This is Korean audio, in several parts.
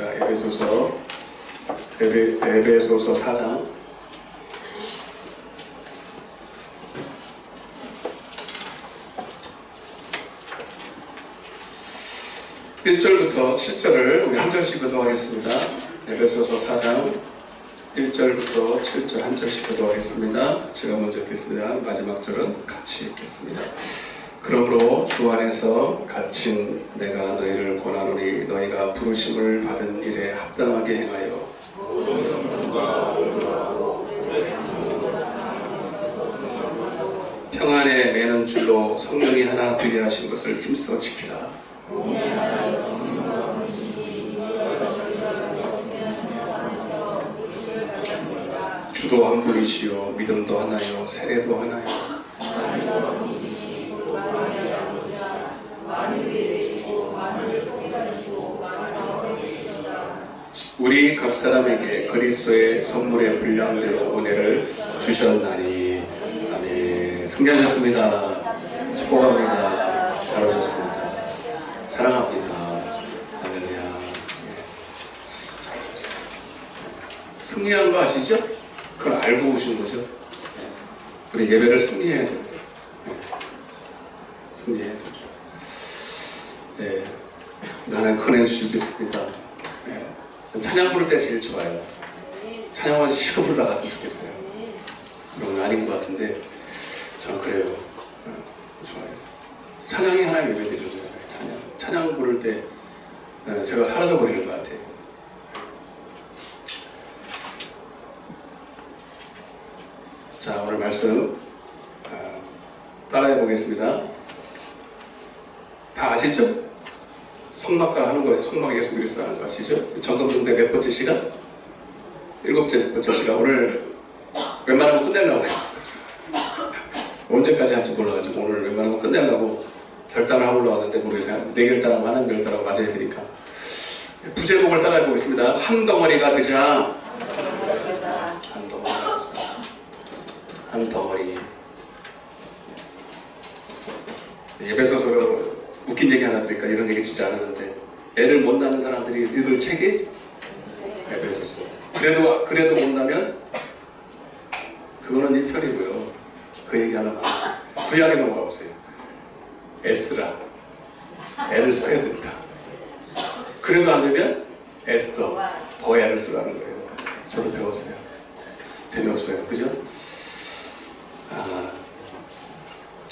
보겠습니다. 에베소서 4장 1절부터 7절을 우리 한 절씩 교도하겠습니다. 에베소서 4장 1절부터 7절 한 절씩 교도하겠습니다. 제가 먼저 읽겠습니다. 마지막 절은 같이 읽겠습니다. 그러므로 주 안에서 갇힌 내가 너희를 권하노니 너희가 부르심을 받은 일에 합당하게 행하여 평안에 매는 줄로 성령이 하나 되게 하신 것을 힘써 지키라. 주도 한 분이시요 믿음도 하나요 세례도 하나요. 우리 각 사람에게 그리스도의 선물의 분량대로 은혜를 주셨나니. 아멘. 승리하셨습니다. 축복합니다. 잘하셨습니다. 사랑합니다. 할렐루야. 승리한 거 아시죠? 그걸 알고 오신 거죠. 우리 예배를 승리해야 돼요. 승리해야 돼요. 네. 나는 큰애 주겠습니다. 네. 찬양 부를 때 제일 좋아요. 찬양만 시켜 부르다 갔으면 좋겠어요. 그런 건 아닌 것 같은데 저는 그래요. 좋아요. 찬양이 하나님 예배 드리는 거잖아요. 찬양 부를 때 제가 사라져 버리는 것 같아요. 자, 오늘 말씀 따라해 보겠습니다. 다 아시죠? 성막가 하는 거, 성막 예수 그리스도 하는 거 아시죠? 점검중대 몇 번째 시간? 7번째 시간. 오늘 웬만하면 끝내려고 해요. 언제까지 할지 몰라가지고 오늘 웬만하면 끝내려고 결단을 하고 올라왔는데 모르겠어요. 내 결단하고 하나님 결단하고 맞아야 되니까. 부제목을 따라해 보겠습니다. 한 덩어리가 되자. 한 덩어리. 예배소서 웃긴 얘기 하나 드릴까? 이런 얘기 진짜 안 하는데 애를 못 낳는 사람들이 읽을 책이 에베소서. 그래도 못 낳으면 그거는 1편이고요. 그 얘기 하나 봐요. 구약에 넘어가 보세요. 에스라. 애를 써야 된다. 그래도 안 되면 에스더. 더 애를 쓰라는 거예요. 저도 배웠어요. 재미없어요. 그죠?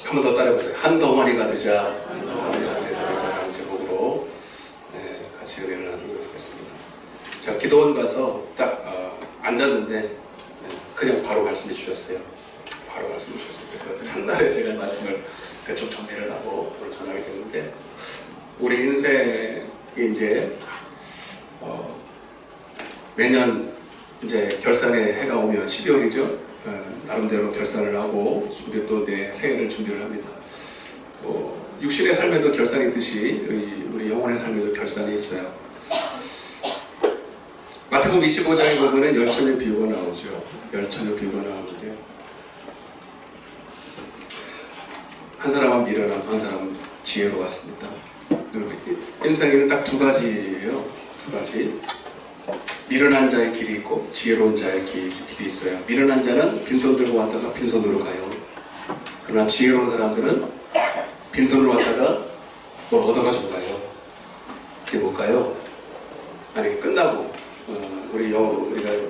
한 번 더 따라해보세요. 한 덩어리가 되자. 한 덩어리가 되자라는 제목으로 같이 은혜를 나누도록 하겠습니다. 제가 기도원 가서 딱 앉았는데 그냥 바로 말씀해 주셨어요. 바로 말씀해 주셨어요. 그래서 첫날에 제가 말씀을 대충 정리를 하고 오늘 전하게 됐는데 우리 인생이 이제 매년 이제 결산의 해가 오면 12월이죠. 나름대로 결산을 하고 준비 또 내 새해를 준비를 합니다. 육신의 삶에도 결산이 있듯이 우리 영혼의 삶에도 결산이 있어요. 마태복음 25장에 보면 열처녀 비유가 나오죠. 열처녀 비유가 나오는데요. 한 사람은 미련하고 한 사람은 지혜로웠습니다. 인생에는 딱 두 가지예요. 두 가지. 미련한 자의 길이 있고 지혜로운 자의 길이 있어요. 미련한 자는 빈손 들고 왔다가 빈손으로 가요. 그러나 지혜로운 사람들은 빈손으로 왔다가 뭘 얻어가지고 가요. 그게 뭘까요? 아니 끝나고 우리가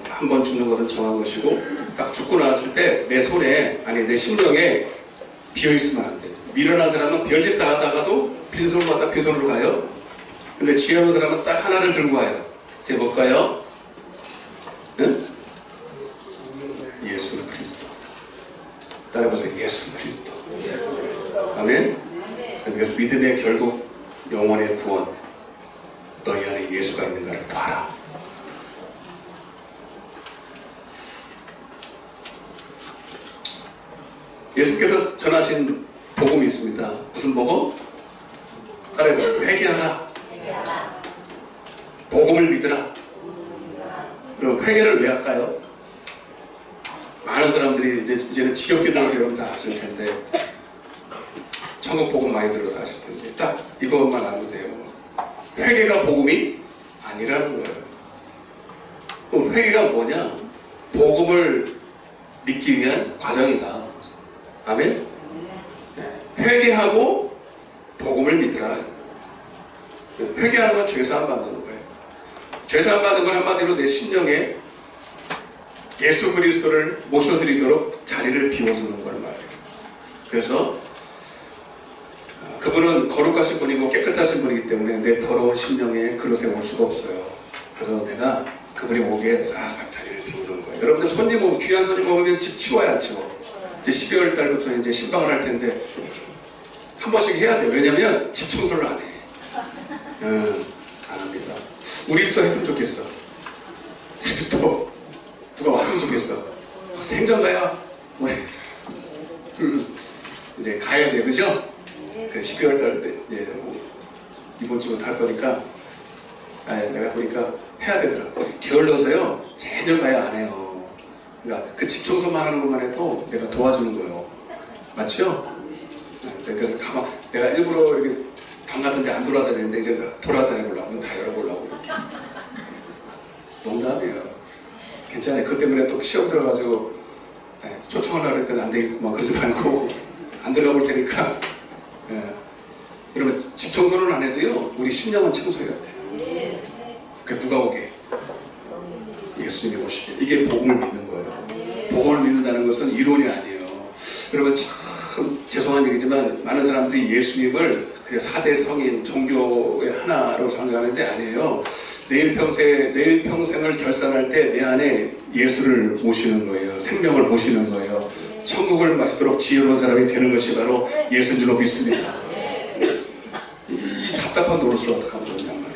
한 번 죽는 것은 정한 것이고 딱 죽고 나왔을 때 내 손에 아니 내 심령에 비어있으면 안 돼요. 미련한 사람은 별짓 다 하다가도 빈손으로 왔다 빈손으로 가요. 근데 지혜로운 사람은 딱 하나를 들고 와요. 그게 뭘까요? 응? 예수 그리스도. 따라해보세요. 예수 그리스도. 아멘. 그래서 믿음의 결국 영혼의 구원. 너희 안에 예수가 있는가를 봐라. 예수께서 전하신 복음이 있습니다. 무슨 복음? 따라해보세요. 회개하라. 복음을 믿으라. 그럼 회개를 왜 할까요? 많은 사람들이 이제는 지겹게 들어서 여러분 다 아실 텐데 천국 복음 많이 들어서 아실 텐데 딱 이것만 알면 돼요. 회개가 복음이 아니라는 거예요. 회개가 뭐냐? 복음을 믿기 위한 과정이다. 아멘? 회개하고 복음을 믿으라. 회개하는 건 죄사함 받는 거예요. 죄사함 받는 건 한마디로 내 심령에 예수 그리스도를 모셔드리도록 자리를 비워두는 걸 말해요. 그래서 그분은 거룩하신 분이고 깨끗하신 분이기 때문에 내 더러운 심령에 그릇에 올 수가 없어요. 그래서 내가 그분이 오게 싹싹 자리를 비우는 거예요. 여러분들 손님 오면, 귀한 손님 오면 집 치워야 안 치워? 이제 12월 달부터 이제 신방을 할 텐데 한 번씩 해야 돼요. 왜냐면 집 청소를 안 해. 안 합니다. 우리 집도 했으면 좋겠어. 우리 집도 누가 왔으면 좋겠어. 생전가야? 뭐, 이제 가야 돼, 그죠? 그 12월 달 때, 이제 이번 주부터 할 거니까, 내가 보니까 해야 되더라고. 게을러서요, 생전 가야 안 해요. 그러니까 그 집 청소만 하는 것만 해도 내가 도와주는 거예요. 맞죠? 그래서 내가 일부러 이렇게 방 같은 데 안 돌아다니는데 이제 돌아다니려고, 문 다 열어보려고 이렇게. 농담이에요. 괜찮아요. 그것 때문에 또 시험 들어가지고 초청하려고 그랬더니 안 되겠구만. 그러지 말고 안 들어가 볼 테니까. 그러면 집 청소는 안 해도요, 우리 심령은 청소해야 돼요. 그 누가 오게? 예수님이 오시게. 이게 복음을 믿는 거예요. 복음을 믿는다는 것은 이론이 아니에요. 여러분 참 죄송한 얘기지만 많은 사람들이 예수님을 그냥 4대 성인 종교의 하나로 생각하는데 아니에요. 내일 평생을 결산할 때 내 안에 예수를 모시는 거예요. 생명을 모시는 거예요. 천국을 마시도록 지혜로운 사람이 되는 것이 바로 예수인 줄로 믿습니다. 이 답답한 노릇을 어떻게 하면 좋냐 말이에요.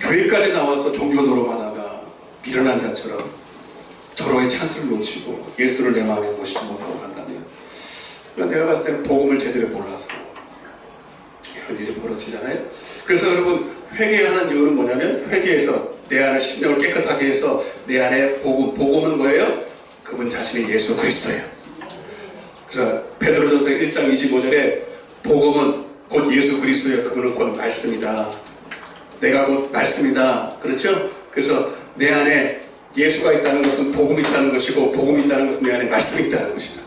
교회까지 나와서 종교 노릇하다가 미련한 자처럼 절호의 찬스를 놓치고 예수를 내 마음에 모시지 못하고 간다면, 내가 봤을 때는 복음을 제대로 몰라서 이런 일이 벌어지잖아요. 그래서 여러분 회개하는 이유는 뭐냐면, 회개해서 내 안에 심령을 깨끗하게 해서 내 안에 복음은 뭐예요? 그분 자신이 예수 그리스도예요. 그래서 베드로전서 1장 25절에 복음은 곧 예수 그리스도예요. 그분은 곧 말씀이다. 내가 곧 말씀이다. 그렇죠? 그래서 내 안에 예수가 있다는 것은 복음이 있다는 것이고, 복음이 있다는 것은 내 안에 말씀이 있다는 것이다.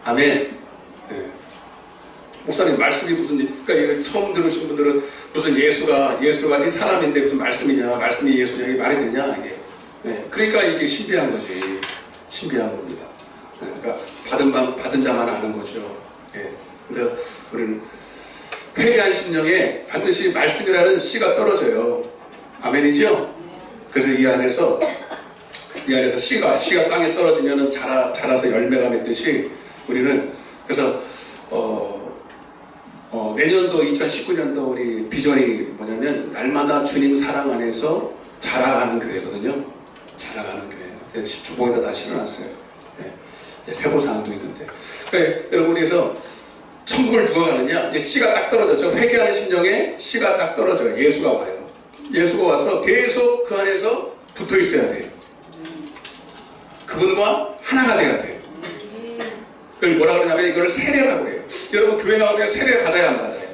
아멘. 목사님 말씀이 무슨, 그러니까 이거 처음 들으신 분들은 무슨 예수가 사람인데 무슨 말씀이냐, 말씀이 예수냐, 이게 말이 되냐 이게. 그러니까 이게 신비한 거지. 신비한 겁니다. 그러니까 받은 자만 아는 거죠. 근데 우리는 회개한 심령에 반드시 말씀이라는 씨가 떨어져요. 아멘이죠? 그래서 이 안에서 씨가 땅에 떨어지면은 자라서 열매가 맺듯이 우리는, 그래서 내년도 2019년도 우리 비전이 뭐냐면, 날마다 주님 사랑 안에서 자라가는 교회거든요. 자라가는 교회. 주보에다 다 실어놨어요. 세보사항도 있는데. 그러니까 여러분, 그래서 천국을 누가 가느냐? 씨가 딱 떨어졌죠. 회개하는 심령에 씨가 딱 떨어져요. 예수가 와요. 예수가 와서 계속 그 안에서 붙어 있어야 돼요. 그분과 하나가 돼야 돼요. 그걸 뭐라 그러냐면, 이걸 세례라고 해요. 여러분 교회 나오면 세례 받아야 안 받아요?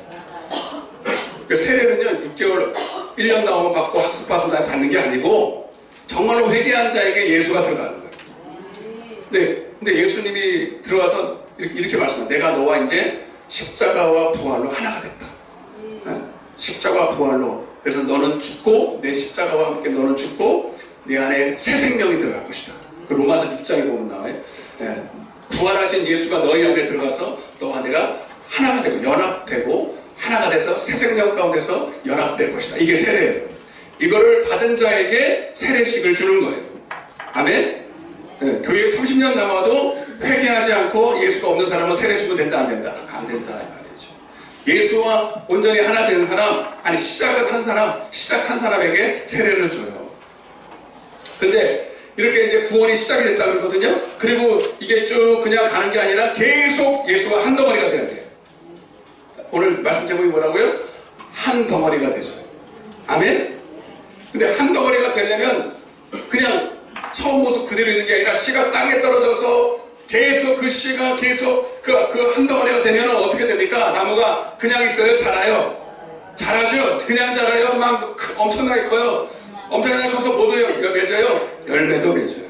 그 세례는요, 6개월, 1년 나오면 받고 학습받은 다음에 받는 게 아니고, 정말로 회개한 자에게 예수가 들어가는 거예요. 근데 예수님이 들어와서 이렇게 말씀해요. 내가 너와 이제 십자가와 부활로 하나가 됐다. 십자가와 부활로. 그래서 너는 죽고, 내 십자가와 함께 너는 죽고, 내 안에 새 생명이 들어갈 것이다. 그 로마서 6장에 보면 나와요. 부활하신 예수가 너희 안에 들어가서 너와 내가 하나가 되고 연합되고, 하나가 돼서 새 생명 가운데서 연합될 것이다. 이게 세례예요. 이거를 받은 자에게 세례식을 주는 거예요. 아멘? 교회에 30년 남아도 회개하지 않고 예수가 없는 사람은 세례 주면 된다 안 된다? 안 된다 이 말이죠. 예수와 온전히 하나 되는 사람, 아니 시작한 사람에게 세례를 줘요. 근데 이렇게 이제 구원이 시작이 됐다 그러거든요. 그리고 이게 쭉 그냥 가는 게 아니라 계속 예수가 한 덩어리가 돼야 돼요. 오늘 말씀 제목이 뭐라고요? 한 덩어리가 되죠. 아멘? 근데 한 덩어리가 되려면 그냥 처음 모습 그대로 있는 게 아니라 씨가 땅에 떨어져서 계속 그 씨가 계속 그 한 덩어리가 되면 어떻게 됩니까? 나무가 그냥 있어요? 자라요? 자라죠? 그냥 자라요? 막 엄청나게 커요? 엄청나게 커서 못 맺어요? 열매도 맺어요.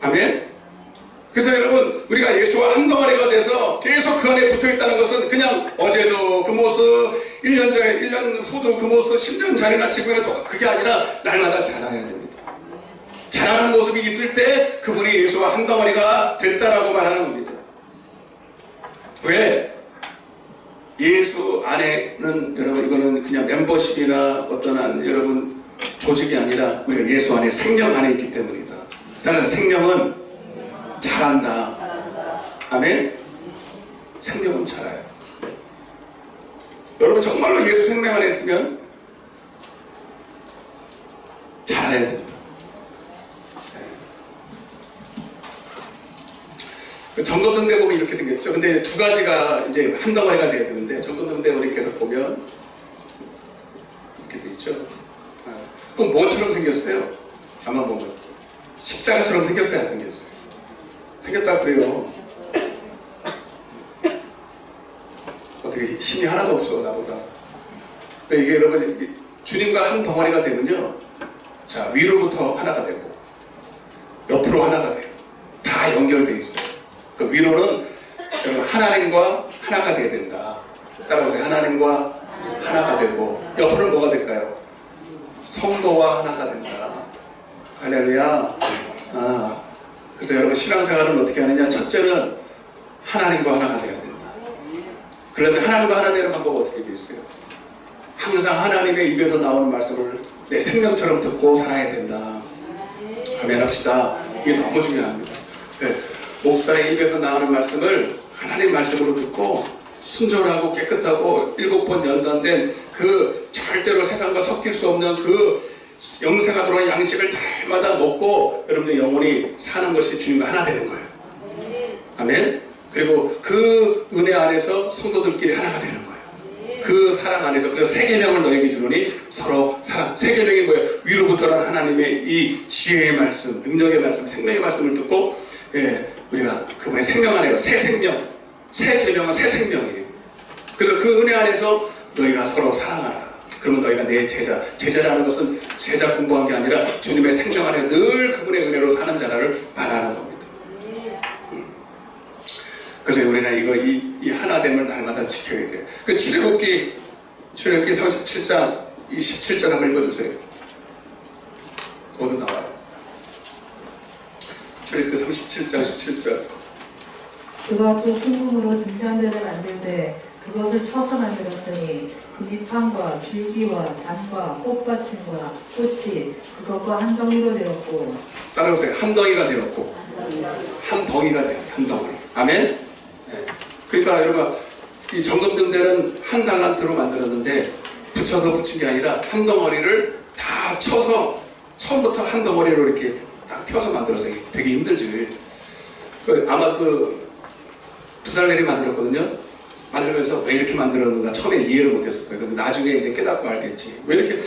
아멘. 그래서 여러분, 우리가 예수와 한 덩어리가 돼서 계속 그 안에 붙어있다는 것은 그냥 어제도 그 모습, 1년 전에, 1년 후도 그 모습, 10년 전이나 지금이나 또 그게 아니라 날마다 자라야 됩니다. 자라는 모습이 있을 때 그분이 예수와 한 덩어리가 됐다라고 말하는 겁니다. 왜? 예수 안에는 여러분, 이거는 그냥 멤버십이나 어떤 여러분 조직이 아니라 우리가 예수 안에 생명 안에 있기 때문이다. 따라서 생명은 자란다. 아멘. 생명은 자라요. 여러분 정말로 예수 생명 안에 있으면 자라야 됩니다. 전도등대 보면 이렇게 생겼죠. 근데 두 가지가 이제 한 덩어리가 돼야 되는데, 전도등대 우리 계속 보면 이렇게 돼 있죠. 그럼 뭐처럼 생겼어요? 아마 보면 십자가처럼 생겼어요, 안 생겼어요? 생겼다 그래요. 어떻게 힘이 하나도 없어 나보다. 근데 이게 여러분 주님과 한 덩어리가 되면요, 자 위로부터 하나가 되고 옆으로 하나가 돼요. 다 연결되어 있어요. 그 위로는 여러분 하나님과 하나가 돼야 된다. 따라오세요. 하나님과 하나가 되고, 옆으로는 뭐가 될까요? 성도와 하나가 된다. 할렐루야. 그래서 여러분 신앙생활은 어떻게 하느냐? 첫째는 하나님과 하나가 돼야 된다. 그런데 하나님과 하나 되는 방법은 어떻게 되어 있어요? 항상 하나님의 입에서 나오는 말씀을 내 생명처럼 듣고 살아야 된다. 아멘 합시다. 이게 너무 중요합니다. 목사의 입에서 나오는 말씀을 하나님 말씀으로 듣고 순전하고 깨끗하고 7번 연단된 그 절대로 세상과 섞일 수 없는 그 영생하 들어온 양식을 달마다 먹고 여러분들 영혼이 사는 것이 주님과 하나 되는 거예요. 아멘. 그리고 그 은혜 안에서 성도들끼리 하나가 되는 거예요. 그 사랑 안에서. 그래서 새 계명을 너에게 주노니 서로 사랑. 새 계명이 뭐예요? 위로부터는 하나님의 이 지혜의 말씀, 능력의 말씀, 생명의 말씀을 듣고 우리가 그분의 생명 안에서 새 생명, 새 계명은 새 생명이에요. 그래서 그 은혜 안에서 너희가 서로 사랑하라. 그러면 너희가 내 제자. 제자라는 것은 제자 공부한 게 아니라 주님의 생명 안에 늘 그분의 은혜로 사는 자를 말하는 겁니다. 그래서 우리는 이 하나됨을 날마다 지켜야 돼요. 그 출애굽기 37장 27절 한번 읽어주세요. 거기서 나와요. 출애굽기 37장 17절. 그가 또 순금으로 등잔대를 만들되 그것을 쳐서 만들었으니 그 밑판과 줄기와 잔과 꽃받침과 꽃이 그것과 한 덩이로 되었고. 따라오세요. 한 덩이가 되었고. 한 덩이가 돼요. 한 덩이. 아멘. 그러니까 여러분 이 정금등대는 한 달란트로 만들었는데 붙여서 붙인 게 아니라 한 덩어리를 다 쳐서 처음부터 한 덩어리로 이렇게 딱 펴서 만들어서 되게 힘들지. 아마 그 부살렐이 만들었거든요. 만들면서 왜 이렇게 만들었는가 처음에 이해를 못했을 거예요. 근데 나중에 이제 깨닫고 알겠지. 왜 이렇게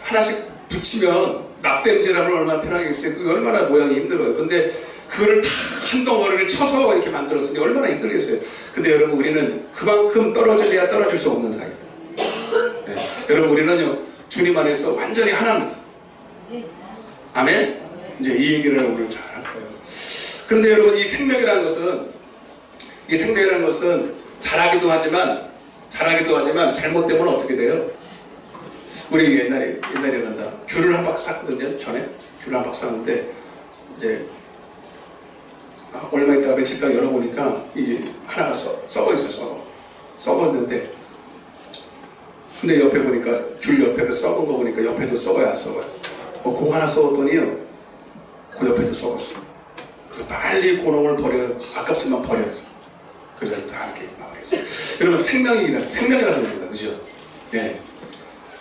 하나씩 붙이면 납땜질하면 얼마나 편하겠어요. 그게 얼마나 모양이 힘들어요. 근데 그거를 다 한 덩어리를 쳐서 이렇게 만들었으니 얼마나 힘들겠어요. 근데 여러분 우리는 그만큼 떨어져야 떨어질 수 없는 사이입니다. 여러분 우리는요 주님 안에서 완전히 하나입니다. 아멘. 이제 이 얘기를 오늘 잘 할 거예요. 근데 여러분 이 생명이라는 것은 잘하기도 하지만 잘못되면 어떻게 돼요? 우리 옛날에 간다. 귤을 한 박스 샀거든요. 전에 귤을 한 박스 샀는데 이제 얼마 있다가 며칠 있다가 열어보니까 이게 하나가 썩어 있어요. 썩었는데 근데 옆에 보니까 귤 옆에 그 썩은 거 보니까 옆에도 썩어요, 안 썩어요? 그거 하나 썩었더니요 그 옆에도 썩었어. 그래서 빨리 그놈을 아깝지만 버렸어. 그래서 다 이렇게 나와있어요. 여러분 생명이라서 그런다, 그죠? 예.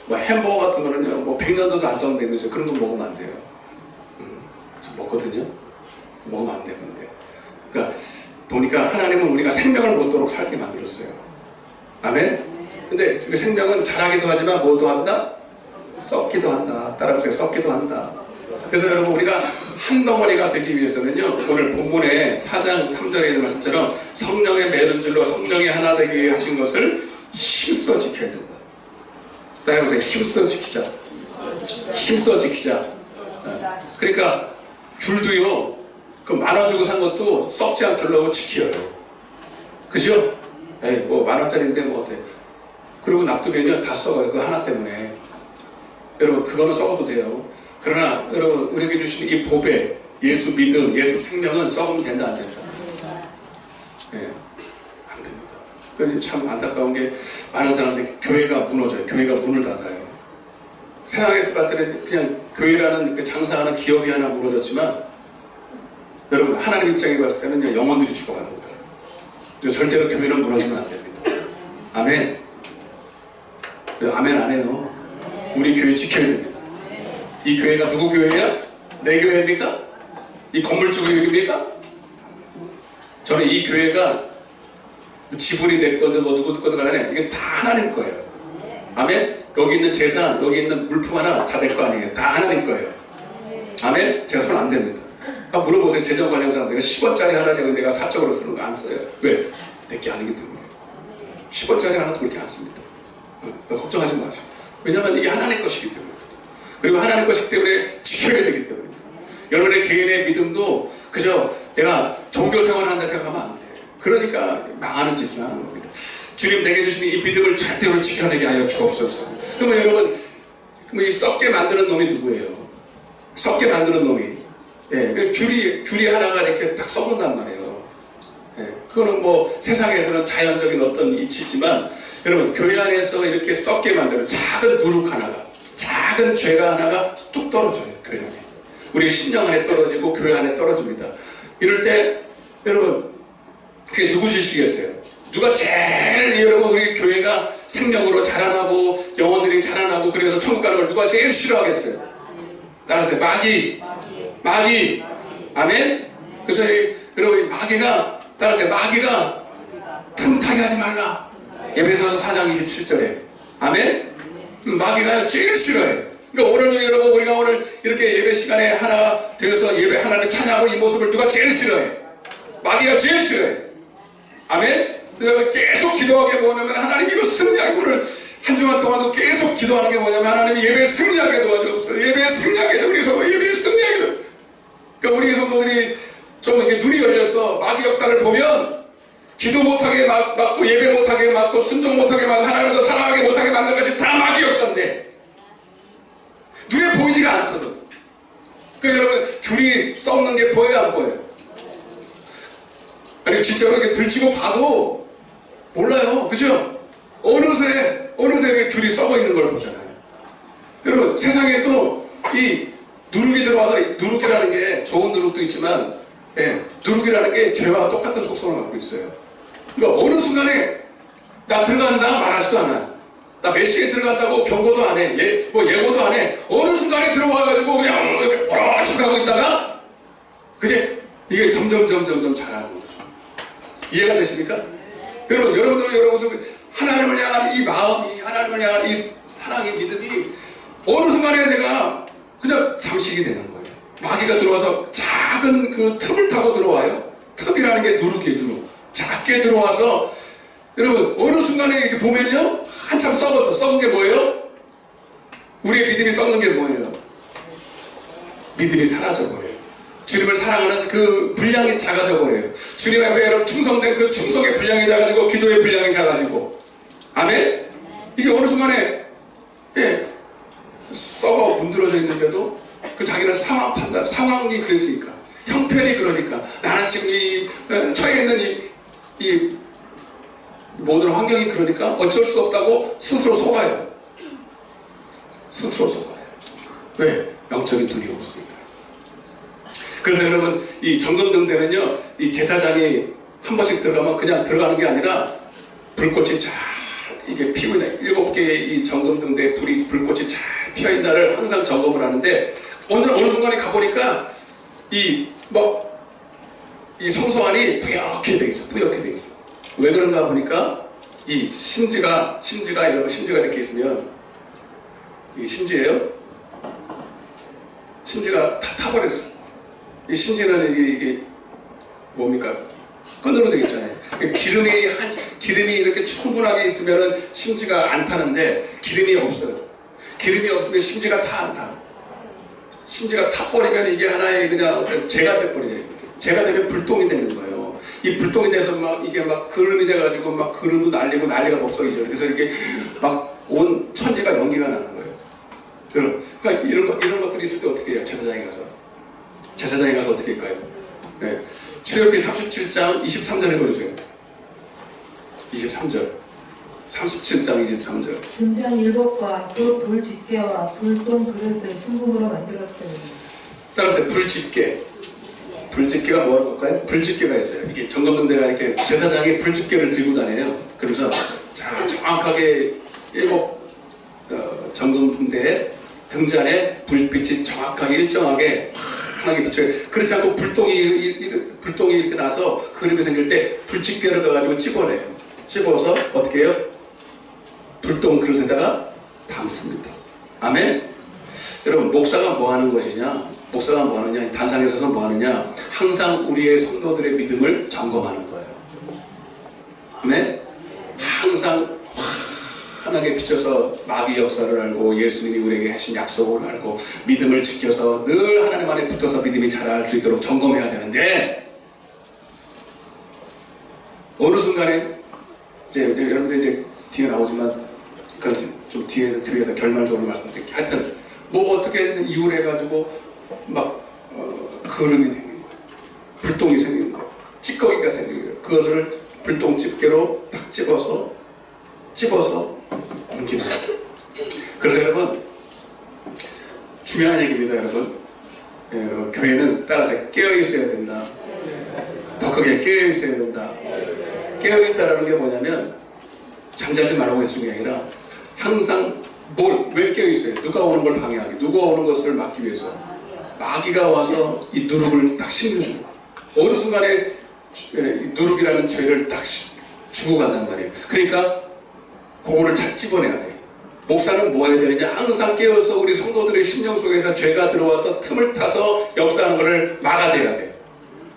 뭐 햄버거 같은 거는요, 뭐 100년도도 안 썩는 거죠. 그런 거 먹으면 안 돼요. 저 먹거든요. 먹으면 안 되는데. 그러니까 보니까 하나님은 우리가 생명을 먹도록 살게 만들었어요. 아멘. 근데 그 생명은 자라기도 하지만 뭐도 한다? 썩기도 한다. 따라오세요. 썩기도 한다. 그래서 여러분 우리가 한 덩어리가 되기 위해서는요 오늘 본문의 4장 3절에 있는 말씀처럼 성령의 매는 줄로 성령이 하나 되게 하신 것을 힘써 지켜야 된다. 따라오세요. 힘써 지키자. 힘써 지키자. 그러니까 귤도요, 그 10,000원 주고 산 것도 썩지 않게 하려고 지켜요. 그죠? 예, 뭐 10,000원짜리인데 뭐 어때. 그리고 놔두면 다 썩어요. 그 하나 때문에. 여러분, 그거는 썩어도 돼요. 그러나 여러분, 우리에게 주신 이 보배, 예수 믿음, 예수 생명은 썩으면 된다, 안 된다? 예, 안 됩니다. 그래서 참 안타까운 게 많은 사람들이 교회가 무너져요. 교회가 문을 닫아요. 세상에서 봤을 때는 그냥 교회라는 그 장사하는 기업이 하나 무너졌지만, 여러분, 하나님 입장에 봤을 때는 영혼들이 죽어갑니다. 절대로 교회는 무너지면 안 됩니다. 아멘. 아멘 안 해요. 우리 교회 지켜야 됩니다. 이 교회가 누구 교회야? 내 교회입니까? 이 건물주 교회입니까? 저는 이 교회가 지분이 내 거든 뭐 누구 거든 간에 이게 다 하나님 거예요. 아멘. 여기 있는 재산, 여기 있는 물품 하나 다 내 거 아니에요. 다 하나님 거예요. 아멘. 제가 손 안 댑니다. 물어보세요. 재정관리사람 내가 10원짜리 하나냐고 내가 사적으로 쓰는 거 안 써요. 왜? 내게 아니기 때문에. 10원짜리 하나도 그렇게 안 씁니다. 걱정하지 마시고. 왜냐하면 이게 하나님 것이기 때문입니다. 그리고 하나님 것이기 때문에 지켜야 되기 때문입니다. 여러분의 개인의 믿음도 그저 내가 종교 생활을 한다 생각하면 안 돼요. 그러니까 망하는 짓을 하는 겁니다. 주님 내게 주신 이 믿음을 절대로 지켜내게 하여 주옵소서. 그러면 여러분, 이 썩게 만드는 놈이 누구예요? 썩게 만드는 놈이. 예, 귤이 하나가 이렇게 딱 썩는단 말이에요. 예, 그거는 뭐 세상에서는 자연적인 어떤 이치지만 여러분, 교회 안에서 이렇게 썩게 만드는 작은 누룩 하나가, 작은 죄가 하나가 뚝 떨어져요. 교회 안에. 우리 신령 안에 떨어지고 교회 안에 떨어집니다. 이럴 때 여러분, 그게 누구 짓이겠어요? 누가 제일 여러분 우리 교회가 생명으로 자라나고 영혼들이 자라나고 그래서 천국 가는 걸 누가 제일 싫어하겠어요? 따라서 마귀. 아멘. 그래서 여러분 마귀가 따라서 마귀가 틈타게 하지 말라. 에베소서 4장 27절에 아멘. 마귀가 제일 싫어해. 그러니까 오늘도 여러분 우리가 오늘 이렇게 예배 시간에 하나 되어서 예배 하나를 찬양하고 이 모습을 누가 제일 싫어해? 마귀가 제일 싫어해. 아멘. 내가 계속 기도하게 뭐냐면 하나님 이거 승리하게 오늘 한 주간 동안도 계속 기도하는 게 뭐냐면 하나님 예배에 승리하게 도와주옵소서. 예배에 승리하게 우리 성도 예배에 승리하게. 그러니까 우리 성도들이 좀 이렇게 눈이 열려서 마귀 역사를 보면 기도 못하게 막고 예배 못하게 막고 순종 못하게 막고 하나님을 더 사랑하게 못하게 만드는 것이 다 마귀 역사인데 눈에 보이지가 않거든. 그러니까 여러분 귤이 썩는 게 보여요 안 보여요? 아니 진짜로 이렇게 들치고 봐도 몰라요. 그죠? 어느새 이렇게 귤이 썩어 있는 걸 보잖아요. 여러분 세상에도 이 누룩이 들어와서 누룩이라는 게 좋은 누룩도 있지만 누룩이라는 게 죄와 똑같은 속성을 갖고 있어요. 그러니까 어느 순간에 나 들어간다 말하지도 않아. 나 몇 시에 들어간다고 경고도 안 해. 예고도 안 해. 어느 순간에 들어와가지고 그냥 이렇게 오락씩 하고 있다가 그게 이게 점점 자라는 거죠. 이해가 되십니까? 여러분도 여러분 하나님을 향한 이 마음이 하나님을 향한 이 사랑의 믿음이 어느 순간에 내가 그냥 잠식이 되는 거예요. 마귀가 들어와서 작은 그 틈을 타고 들어와요. 틈이라는 게 누룩이에요. 누룩. 작게 들어와서 여러분 어느 순간에 이렇게 보면요 한참 썩었어. 썩은 게 뭐예요? 우리의 믿음이 썩는 게 뭐예요? 믿음이 사라져 버려요. 주님을 사랑하는 그 분량이 작아져 버려요. 주님의 여러분 충성된 그 충성의 분량이 작아지고 기도의 분량이 작아지고 아멘? 이게 어느 순간에 썩어 문드러져 있는데도 그 자기는 상황 판단, 상황이 그랬으니까 형편이 그러니까 나는 지금 이 처해 있는 이 모든 환경이 그러니까 어쩔 수 없다고 스스로 속아요. 스스로 속아요. 왜? 영적인 눈이 없으니까. 그래서 여러분 이 점검등 되면요 이 제사장이 한 번씩 들어가면 그냥 들어가는 게 아니라 불꽃이 잘 이게 피고 있는 7개의 이 점검등대에 불꽃이 잘 피어있는 날을 항상 점검을 하는데 오늘 어느 순간에 가보니까 이 성소 안이 뿌옇게 돼 있어. 뿌옇게 돼 있어. 왜 그런가 보니까 이 심지가 이렇게 있으면 이 심지예요. 심지가 다 타버렸어. 이 심지는 이게 뭡니까? 끈으로 되어 있잖아요. 기름이 이렇게 충분하게 있으면 심지가 안 타는데 기름이 없어요. 기름이 없으면 심지가 다 안 타. 심지가 타버리면 이게 하나의 그냥 재가 돼버리잖아요. 재가 되면 불똥이 되는 거예요. 이 불똥이 돼서 막 이게 막 그름이 돼가지고 막 그름도 날리고 난리가 법석이죠. 그래서 이렇게 막 온 천지가 연기가 나는 거예요. 그러니까 이런 것들이 있을 때 어떻게 해요? 제사장에 가서 어떻게 할까요? 네. 출애굽기 37장 23절 읽어주세요. 23절. 37장 23절. 등잔 일곱과 그 불집게와 불똥 그릇을 순금으로 만들었으니. 따라서 불집게. 불집게가 뭘까요? 불집게가 있어요. 이게 정검등대가 이렇게 제사장이 불집게를 들고 다녀요. 그래서 자 정확하게 7 정검등대에 등잔에 불빛이 정확하게 일정하게 환하게 비쳐요. 그렇지 않고 불똥이 이렇게 나서 그림이 생길 때 불집게를 가가지고 집어내요. 집어서 어떻게 해요? 불똥 그릇에다가 담습니다. 아멘? 여러분 목사가 뭐 하는 것이냐? 목사가 뭐 하느냐? 단상에 서서 뭐 하느냐? 항상 우리의 성도들의 믿음을 점검하는 거예요. 아멘? 항상 환하게 비춰서 마귀 역사를 알고 예수님이 우리에게 하신 약속을 알고 믿음을 지켜서 늘 하나님 안에 붙어서 믿음이 자랄 수 있도록 점검해야 되는데 어느 순간에 이제 여러분들 이제 뒤에 나오지만 좀 뒤에서 결말적으로 말씀드릴게요. 하여튼 뭐 어떻게든 이유를 해가지고 막 그름이 생긴 거예요. 불똥이 생긴 거예요. 찌꺼기가 생긴 거예요. 그것을 불똥 집게로 딱 집어서 옮기는 거예요. 그래서 여러분 중요한 얘기입니다. 여러분 교회는 따라서 깨어있어야 된다. 더 크게 깨어있어야 된다. 깨어있다라는 게 뭐냐면 잠자지 말라고 했는 게 아니라 항상 왜 깨어있어요? 누가 오는 걸 방해하기, 누가 오는 것을 막기 위해서 마귀가 와서 이 누룩을 딱 심는 거예요. 어느 순간에 누룩이라는 죄를 딱 주고 간단 말이에요. 그러니까 그거를 잘 집어내야 돼요. 목사는 뭐 해야 되느냐? 항상 깨어서 우리 성도들의 심령 속에서 죄가 들어와서 틈을 타서 역사하는 것을 막아내야 돼요.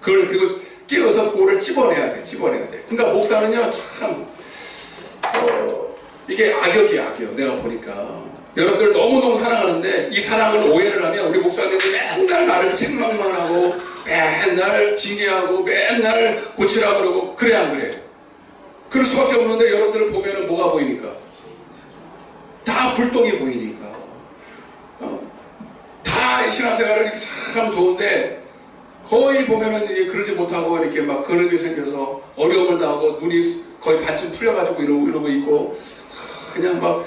그리고 깨어서 그거를 집어내야 돼. 그러니까 목사는요 참 이게 악역이야, 악역. 내가 보니까 여러분들 너무너무 사랑하는데 이 사랑을 오해를 하면 우리 목사님이 맨날 나를 책망만 하고 맨날 징계하고 맨날 고치라고 그러고 그래 안 그래? 그럴 수밖에 없는데 여러분들을 보면은 뭐가 보이니까? 다 불똥이 보이니까. 다 이 신앙생활을 이렇게 참 좋은데 거의 보면은 이제 그러지 못하고 이렇게 막 그름이 생겨서 어려움을 당하고 눈이 거의 반쯤 풀려가지고 이러고 있고 그냥 막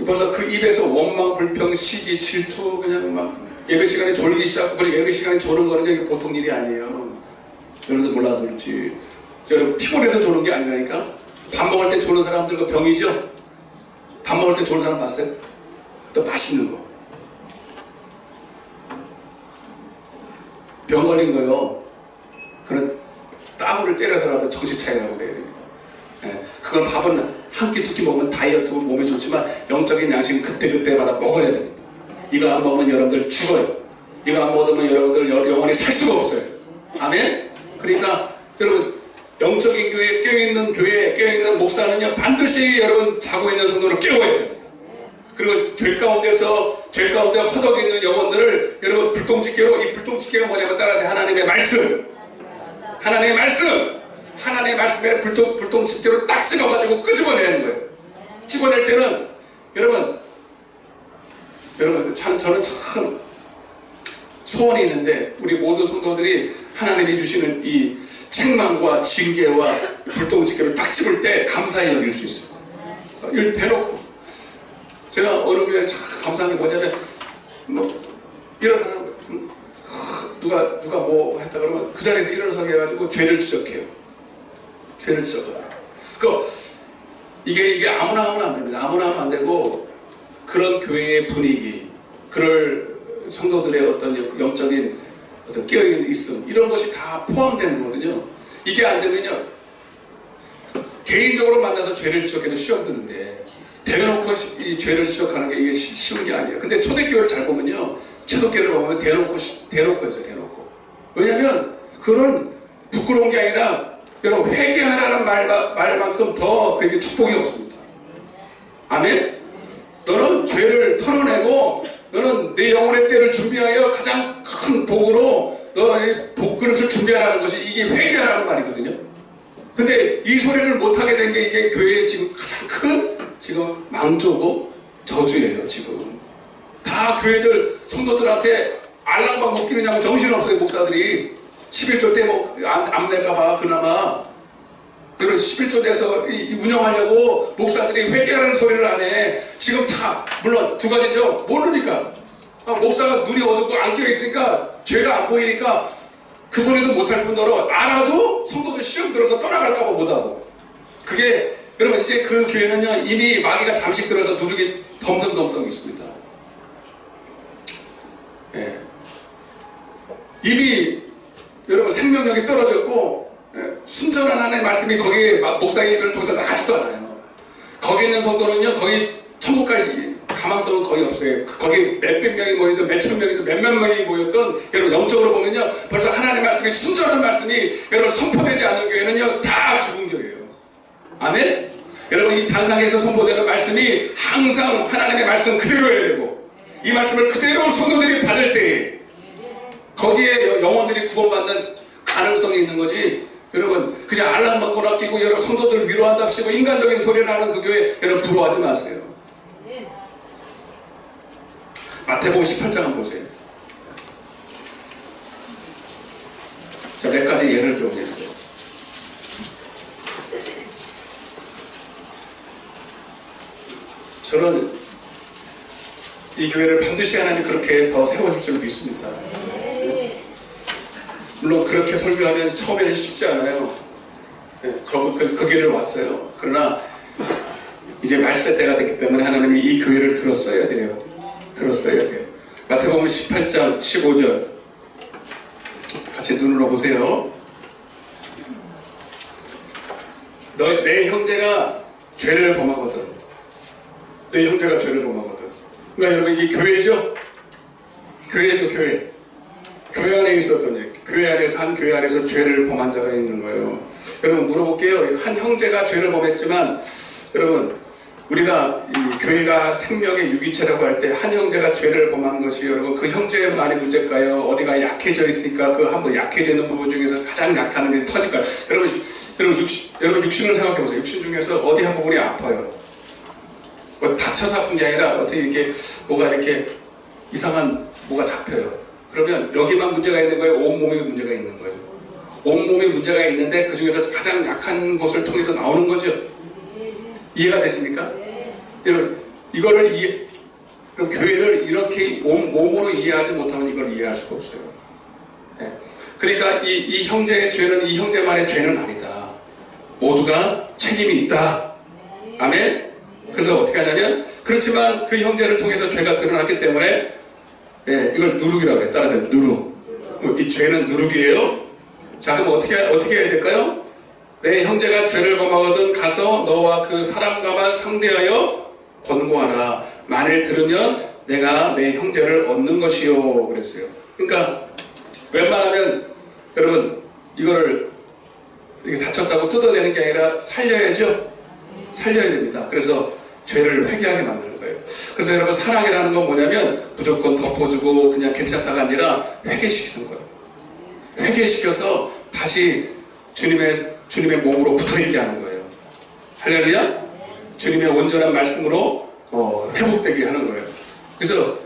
벌써 그 입에서 원망, 불평, 시기, 질투 그냥 막 예배 시간에 졸기 시작하고 예배 시간에 조는 거는 보통 일이 아니에요. 여러분들 몰라서 그렇지. 여러분 피곤해서 조는 게 아니라니까. 밥 먹을 때 조는 사람들 그 병이죠. 밥 먹을 때 조는 사람 봤어요? 또 맛있는 거. 병 걸린 거요. 그런 따구를 때려서라도 정신 차리라고 돼야 됩니다. 예, 그건 밥은 한 끼 두 끼 먹으면 다이어트 몸에 좋지만 영적인 양식은 그때그때마다 먹어야 됩니다. 이거 안 먹으면 여러분들 죽어요. 이거 안 먹으면 여러분들 영원히 살 수가 없어요. 아멘? 그러니까 여러분 영적인 교회, 깨어있는 교회, 깨어있는 목사는요 반드시 여러분 자고 있는 성도를 깨워야 됩니다. 그리고 죄 가운데 허덕이 있는 영혼들을 여러분 불똥집게로, 이 불똥집게가 뭐냐면 따라서 하나님의 말씀, 하나님의 말씀에 불똥집게로 딱 찍어가지고 끄집어내는 거예요. 집어낼 때는 여러분 저는 참 소원이 있는데 우리 모든 성도들이 하나님이 주시는 이 책망과 징계와 불똥집게를 딱 집을 때 감사히 여길 수 있습니다. 이걸 대놓고 제가 어느 교회에 참 감사한 게 뭐냐면 일어서는 누가 뭐 했다 그러면 그 자리에서 일어서게 해가지고 죄를 지적해요. 이게 아무나 하면 안 됩니다. 아무나 하면 안 되고 그런 교회의 분위기, 그럴 성도들의 어떤 영적인 어떤 깨어있는 있음 이런 것이 다 포함되는 거거든요. 이게 안 되면요 개인적으로 만나서 죄를 지적해도 시험 드는데 대놓고 이 죄를 지적하는 게 이게 쉬운 게 아니에요. 근데 초대교회를 잘 보면요 초대교회를 보면 대놓고 해서 대놓고. 왜냐면 그건 부끄러운 게 아니라 여러분 회개하라는 말만큼 더 그게 축복이 없습니다. 아멘? 너는 죄를 털어내고 너는 내 네 영혼의 때를 준비하여 가장 큰 복으로 너의 복그릇을 준비하라는 것이 이게 회개하라는 말이거든요. 근데 이 소리를 못하게 된 게 이게 교회의 지금 가장 큰 지금 망조고 저주예요. 지금 다 교회들 성도들한테 알랑방 먹기느냐고 정신없어요. 목사들이 11조 때 뭐 안 낼까봐 그나마 이런 11조 돼서 운영하려고 목사들이 회개하는 소리를 안 해. 지금 다 물론 두 가지죠. 모르니까 목사가 눈이 어둡고 안 껴있으니까 죄가 안 보이니까 그 소리도 못할 뿐더러 알아도 성도들 시험 들어서 떠나갈까봐 못하고. 그게 여러분 이제 그 교회는요 이미 마귀가 잠식 들어서 누룩이 덤성덤성 있습니다. 예. 이미 여러분 생명력이 떨어졌고 순전한 하나님의 말씀이 거기에 목사의 입을 통해서 나가지도 않아요. 거기 있는 성도는요 거기 천국 갈 가망성은 거의 없어요. 거기 몇백 명이 모이든 몇천 명이든 몇몇 명이 모였던 여러분 영적으로 보면요 벌써 하나님의 말씀이 순전한 말씀이 여러분 선포되지 않는 교회는요 다 죽은 교회예요. 아멘? 여러분 이 단상에서 선포되는 말씀이 항상 하나님의 말씀 그대로여야 되고 이 말씀을 그대로 성도들이 받을 때에 거기에 영혼들이 구원받는 가능성이 있는 거지. 여러분 그냥 알람방구나 끼고 여러분 성도들 위로한답시고 인간적인 소리를 하는 그 교회 여러분 부러워하지 마세요. 마태복음 18장 한번 보세요. 자, 몇 가지 예를 들어보겠어요. 저는 이 교회를 반드시 하나님 그렇게 더 세워줄 줄 믿습니다. 물론 그렇게 설교하면 처음에는 쉽지 않아요. 저도 그 길을 왔어요. 그러나 이제 말세 때가 됐기 때문에 하나님이 이 교회를 들었어야 돼요. 들었어야 돼요. 마태복음 18장 15절 같이 눈으로 보세요. 내 형제가 죄를 범하거든. 내 형제가 죄를 범하거든. 그러니까 여러분 이게 교회죠? 교회죠, 교회. 교회 안에 있었던 얘기. 교회 안에서 한 교회 안에서 죄를 범한 자가 있는 거예요. 여러분 물어볼게요. 한 형제가 죄를 범했지만 여러분 우리가 이 교회가 생명의 유기체라고 할 때 한 형제가 죄를 범한 것이 여러분 그 형제만이 문제일까요? 어디가 약해져 있으니까 그 한번 약해져 있는 부분 중에서 가장 약한 게 터질까요? 여러분 육신을 생각해 보세요. 육신 중에서 어디 한 부분이 아파요? 뭐 다쳐서 아픈 게 아니라 어떻게 이렇게 뭐가 이렇게 이상한 뭐가 잡혀요. 그러면 여기만 문제가 있는 거예요? 온몸에 문제가 있는 거예요? 온몸에 문제가 있는데 그 중에서 가장 약한 곳을 통해서 나오는 거죠. 이해가 됐습니까? 여러분 이거를 그럼 교회를 이렇게 몸으로 이해하지 못하면 이걸 이해할 수가 없어요. 네. 그러니까 이 형제의 죄는 이 형제만의 죄는 아니다. 모두가 책임이 있다. 아멘? 그래서 어떻게 하냐면 그렇지만 그 형제를 통해서 죄가 드러났기 때문에 이걸 누룩이라고 해요. 따라서 누룩. 이 죄는 누룩이에요. 자 그럼 어떻게 해야 될까요? 내 형제가 죄를 범하거든 가서 너와 그 사람과만 상대하여 권고하라. 만일 들으면 내가 내 형제를 얻는 것이요 그랬어요. 그러니까 웬만하면 여러분 이거를 이렇게 다쳤다고 뜯어내는 게 아니라 살려야죠. 살려야 됩니다. 그래서 죄를 회개하게 만드는 거예요. 그래서 여러분 사랑이라는 건 뭐냐면 무조건 덮어주고 그냥 괜찮다가 아니라 회개시키는 거예요. 회개시켜서 다시 주님의 몸으로 붙어있게 하는 거예요. 할렐루야? 주님의 온전한 말씀으로 회복되게 하는 거예요. 그래서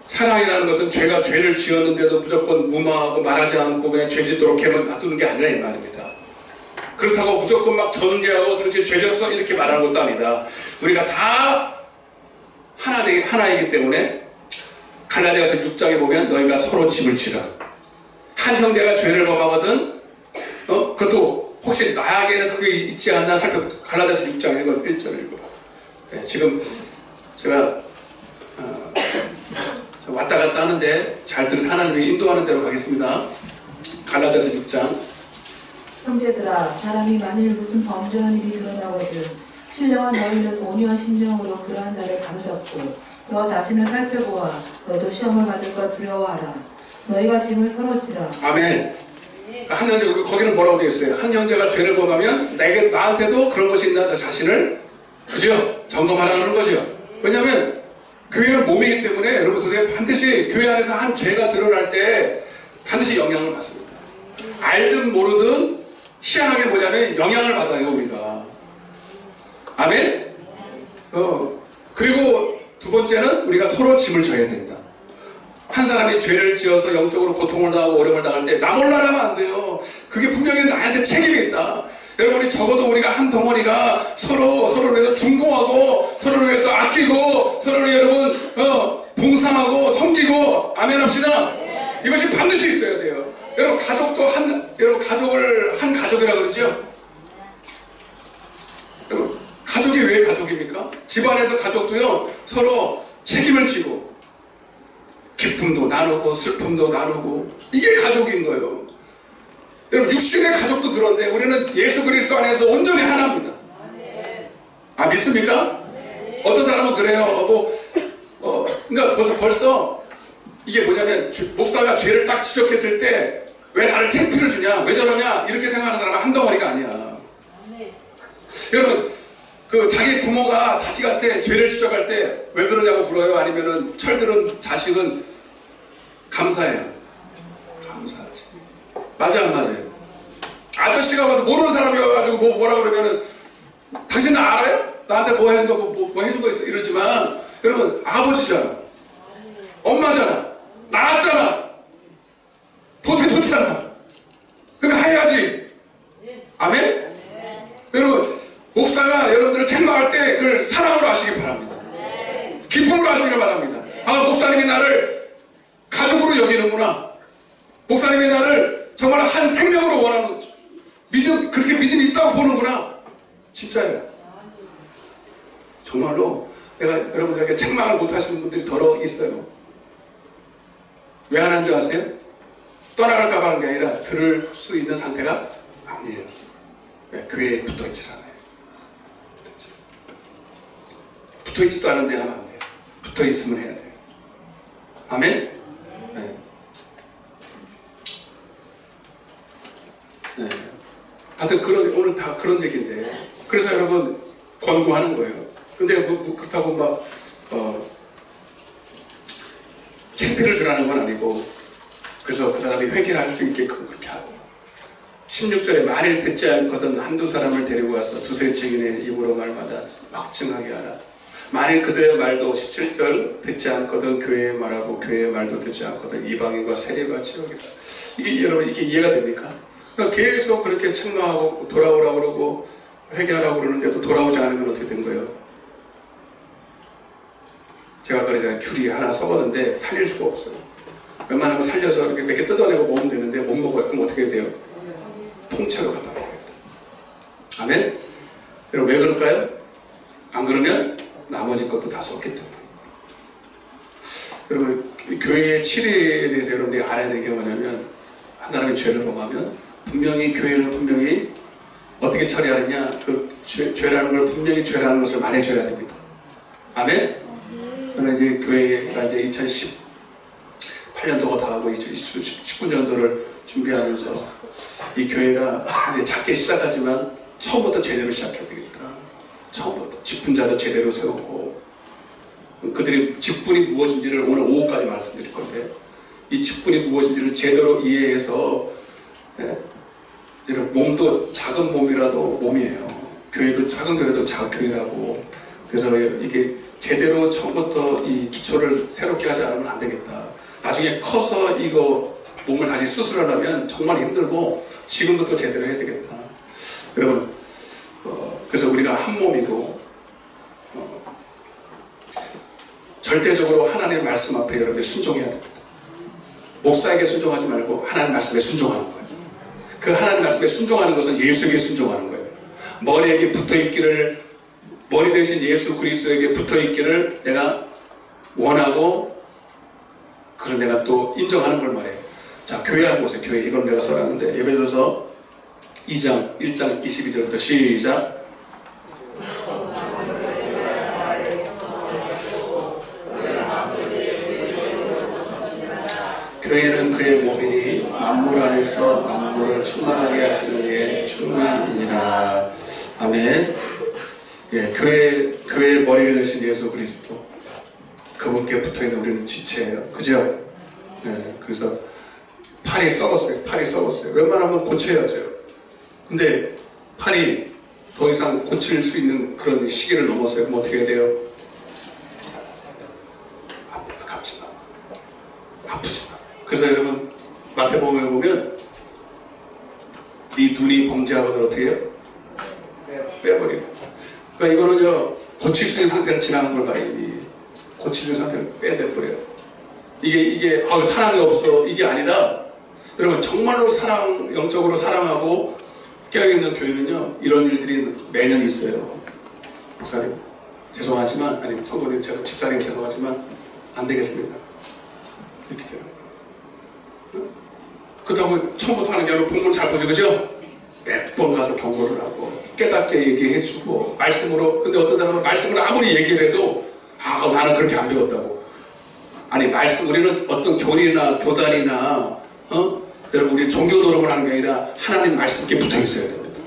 사랑이라는 것은 죄를 지었는데도 무조건 무마하고 말하지 않고 그냥 죄 짓도록 해만 놔두는 게 아니라 이 말입니다. 그렇다고 무조건 막 정죄하고 당신 죄 졌어 이렇게 말하는 것도 아니다. 우리가 다 하나이기 때문에 갈라디아서 6장에 보면 너희가 서로 짐을 지라. 한 형제가 죄를 범하거든 그것도 혹시 나에게는 그게 있지 않나 갈라디아서 6장 1절 읽어봐. 네, 지금 제가 왔다 갔다 하는데 잘 들어서 하나님이 인도하는 대로 가겠습니다. 갈라디아서 6장. 형제들아 사람이 만일 무슨 범죄한 일이 드러나거든 신령한 너희는 온유한 심령으로 그러한 자를 바로잡고 너 자신을 살펴보아 너도 시험을 받을까 두려워하라. 너희가 짐을 서로 지라. 아멘. 한 형제, 거기는 뭐라고 되어 있어요? 한 형제가 죄를 범하면 나한테도 그런 것이 있나 자 자신을 그죠? 점검하라 그러는 거죠. 왜냐하면 교회는 몸이기 때문에 때문에 여러분 선생님 반드시 교회 안에서 한 죄가 드러날 때 반드시 영향을 받습니다. 알든 모르든 희한하게 뭐냐면 영향을 받아요 우리가. 아멘? 그리고 두 번째는 우리가 서로 짐을 져야 된다. 한 사람이 죄를 지어서 영적으로 고통을 당하고 어려움을 당할 때 나 몰라라 하면 안 돼요. 그게 분명히 나한테 책임이 있다. 여러분이 적어도 우리가 한 덩어리가 서로를 위해서 중보하고 서로를 위해서 아끼고 서로를 여러분 봉사하고 섬기고 아멘 합시다. 이것이 반드시 있어야 돼요. 여러분 가족도 여러분 가족을 한 가족이라 그러죠. 여러분 가족이 왜 가족입니까? 집안에서 가족도요 서로 책임을 지고 기쁨도 나누고 슬픔도 나누고 이게 가족인 거예요. 여러분 육신의 가족도 그런데 우리는 예수 그리스도 안에서 온전히 하나입니다. 아 믿습니까? 어떤 사람은 그래요. 그러니까 벌써 이게 뭐냐면 목사가 죄를 딱 지적했을 때 왜 나를 창피를 주냐 왜 저러냐 이렇게 생각하는 사람은 한 덩어리가 아니야. 여러분 그 자기 부모가 자식한테 죄를 지적할 때 왜 그러냐고 물어요? 아니면은 철들은 자식은 감사해요. 감사하지. 맞아 안 맞아요? 아저씨가 와서 모르는 사람이 와가지고 뭐라 그러면은 당신 나 알아요? 나한테 뭐 해준 거 뭐 해준 거 있어 이러지만 여러분 아버지잖아. 엄마잖아. 낳았잖아. 도대체 좋잖아. 그러니까 해야지. 아멘? 여러분 목사가 여러분들을 책망할 때 그걸 사랑으로 하시기 바랍니다. 기쁨으로 하시기 바랍니다. 아 목사님이 나를 가족으로 여기는구나. 목사님이 나를 정말 한 생명으로 원하는 믿음 그렇게 믿음이 있다고 보는구나. 진짜예요. 정말로 내가 여러분들에게 책망을 못하시는 분들이 더러 있어요. 왜 안 하는 줄 아세요? 떠나갈까 하는 게 아니라 들을 수 있는 상태가 아니에요. 왜? 교회에 붙어있지 않아요. 붙어있지도 않은데 하면 안 돼요. 붙어있으면 해야 돼요. 아멘? 네. 네. 하여튼 오늘 다 그런 얘기인데 그래서 여러분 권고하는 거예요. 근데 그렇다고 막 창피를 주라는 건 아니고 그래서 그 사람이 회개할 수 있게끔 그렇게 하고 16절에 만일 듣지 않거든 한두 사람을 데리고 와서 두세 증인의 입으로 말마다 막 증하게 하라. 만일 그들의 말도 17절 듣지 않거든 교회의 말하고 교회의 말도 듣지 않거든 이방인과 세리가 지옥이다. 이게 여러분 이게 이해가 됩니까? 그러니까 계속 그렇게 책망하고 돌아오라고 그러고 회개하라고 그러는데도 돌아오지 않으면 어떻게 된 거예요? 제가 아까 그랬잖아요. 귤이 하나 썩었는데 살릴 수가 없어요. 웬만하면 살려서 이렇게 몇 개 뜯어내고 먹으면 되는데 못 먹어요. 그럼 어떻게 돼요? 통째로 갚아버려야겠다. 아멘? 여러분 왜 그럴까요? 안 그러면 나머지 것도 다 썩기 때문에. 여러분 교회의 치리에 대해서 여러분들이 알아야 되는 게 뭐냐면 한 사람이 죄를 범하면 분명히 교회는 분명히 어떻게 처리하느냐 그 죄라는 걸 분명히 죄라는 것을 말해줘야 됩니다. 아멘? 저는 이제 교회가 이제 2018년도가 다 가고 2019년도를 준비하면서 이 교회가 이제 작게 시작하지만 처음부터 제대로 시작해야 되겠다. 처음부터 직분자도 제대로 세우고 그들이 직분이 무엇인지를 오늘 오후까지 말씀드릴 건데 이 직분이 무엇인지를 제대로 이해해서 여러분 몸도 작은 몸이라도 몸이에요. 교회도 작은 교회도 작은 교회라고. 그래서 이게 제대로 처음부터 이 기초를 새롭게 하지 않으면 안 되겠다. 나중에 커서 이거 몸을 다시 수술하려면 정말 힘들고 지금부터 제대로 해야 되겠다. 여러분 그래서 우리가 한 몸이고 절대적으로 하나님의 말씀 앞에 여러분들 순종해야 됩니다. 목사에게 순종하지 말고 하나님 말씀에 순종하는 거예요. 그 하나님 말씀에 순종하는 것은 예수에게 순종하는 거예요. 머리에게 붙어있기를 머리 대신 예수 그리스도에게 붙어있기를 내가 원하고 그걸 내가 또 인정하는 걸 말해요. 자 교회하고 보세요. 교회 이걸 내가 써놨는데 예배소서 2장 1장 22절부터 시작. 교회는 그의 몸이니 만물 안에서 만물을 충만하게 하시는 이의 충만이니라. 아멘. 예, 교회의 머리가 되신 예수 그리스도 그 그분께 붙어있는 우리는 지체예요. 그죠? 네, 그래서 팔이 썩었어요. 팔이 썩었어요. 웬만하면 고쳐야죠. 근데 팔이 더 이상 고칠 수 있는 그런 시기를 넘었어요. 그럼 어떻게 해야 돼요? 아프지 마. 아프지 마. 그래서 여러분 마태복음에 보면 네 눈이 범죄하거든 어떻게 해요? 빼버려요. 그러니까 이거는 고칠 수 있는 상태를 지나간 걸 봐요. 이미 고칠 수 있는 상태를 빼내버려요. 이게 사랑이 없어 이게 아니라 여러분 정말로 영적으로 사랑하고 깨어있는 교회는요 이런 일들이 매년 있어요. 목사님 죄송하지만 아니 성도님 집사님 죄송하지만 안 되겠습니다. 이렇게 돼요. 그렇다고 처음부터 하는 게 아니라 본문 잘 보죠, 그죠? 몇 번 가서 경고를 하고 깨닫게 얘기해주고 말씀으로. 근데 어떤 사람은 말씀을 아무리 얘기를 해도 나는 그렇게 안 배웠다고. 아니 우리는 어떤 교리나 교단이나 여러분 우리 종교 노력을 하는 게 아니라 하나님 말씀께 붙어 있어야 됩니다.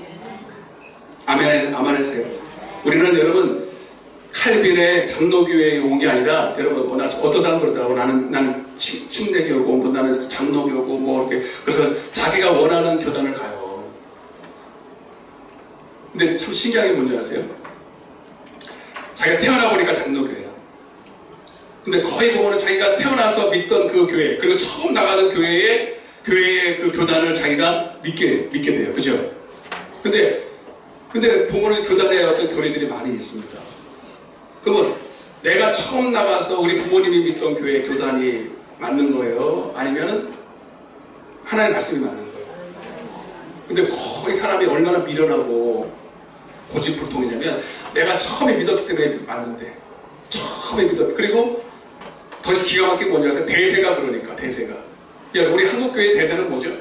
아멘하세요. 우리는 여러분 칼빈의 장로교회에 온 게 아니라 여러분 어떤 사람 그러더라고. 나는 침례교고 뭐 나는 장로교고 뭐 이렇게. 그래서 자기가 원하는 교단을 가요. 근데 참 신기한 게 뭔지 아세요? 자기가 태어나 보니까 장로교회야. 근데 거의 보면은 자기가 태어나서 믿던 그 교회, 그리고 처음 나가는 교회의 그 교단을 자기가 믿게 돼요. 그죠? 근데 보면은 교단에 어떤 교리들이 많이 있습니다. 그러면 내가 처음 나가서 우리 부모님이 믿던 교회 교단이 맞는 거예요? 아니면은 하나님의 말씀이 맞는 거예요? 근데 거의 사람이 얼마나 미련하고 고집불통이냐면 내가 처음에 믿었기 때문에 맞는데 처음에 믿었. 그리고 더 기가 막힌 게 뭔지 아세요? 대세가 그러니까 대세가. 우리 한국교회 대세는 뭐죠?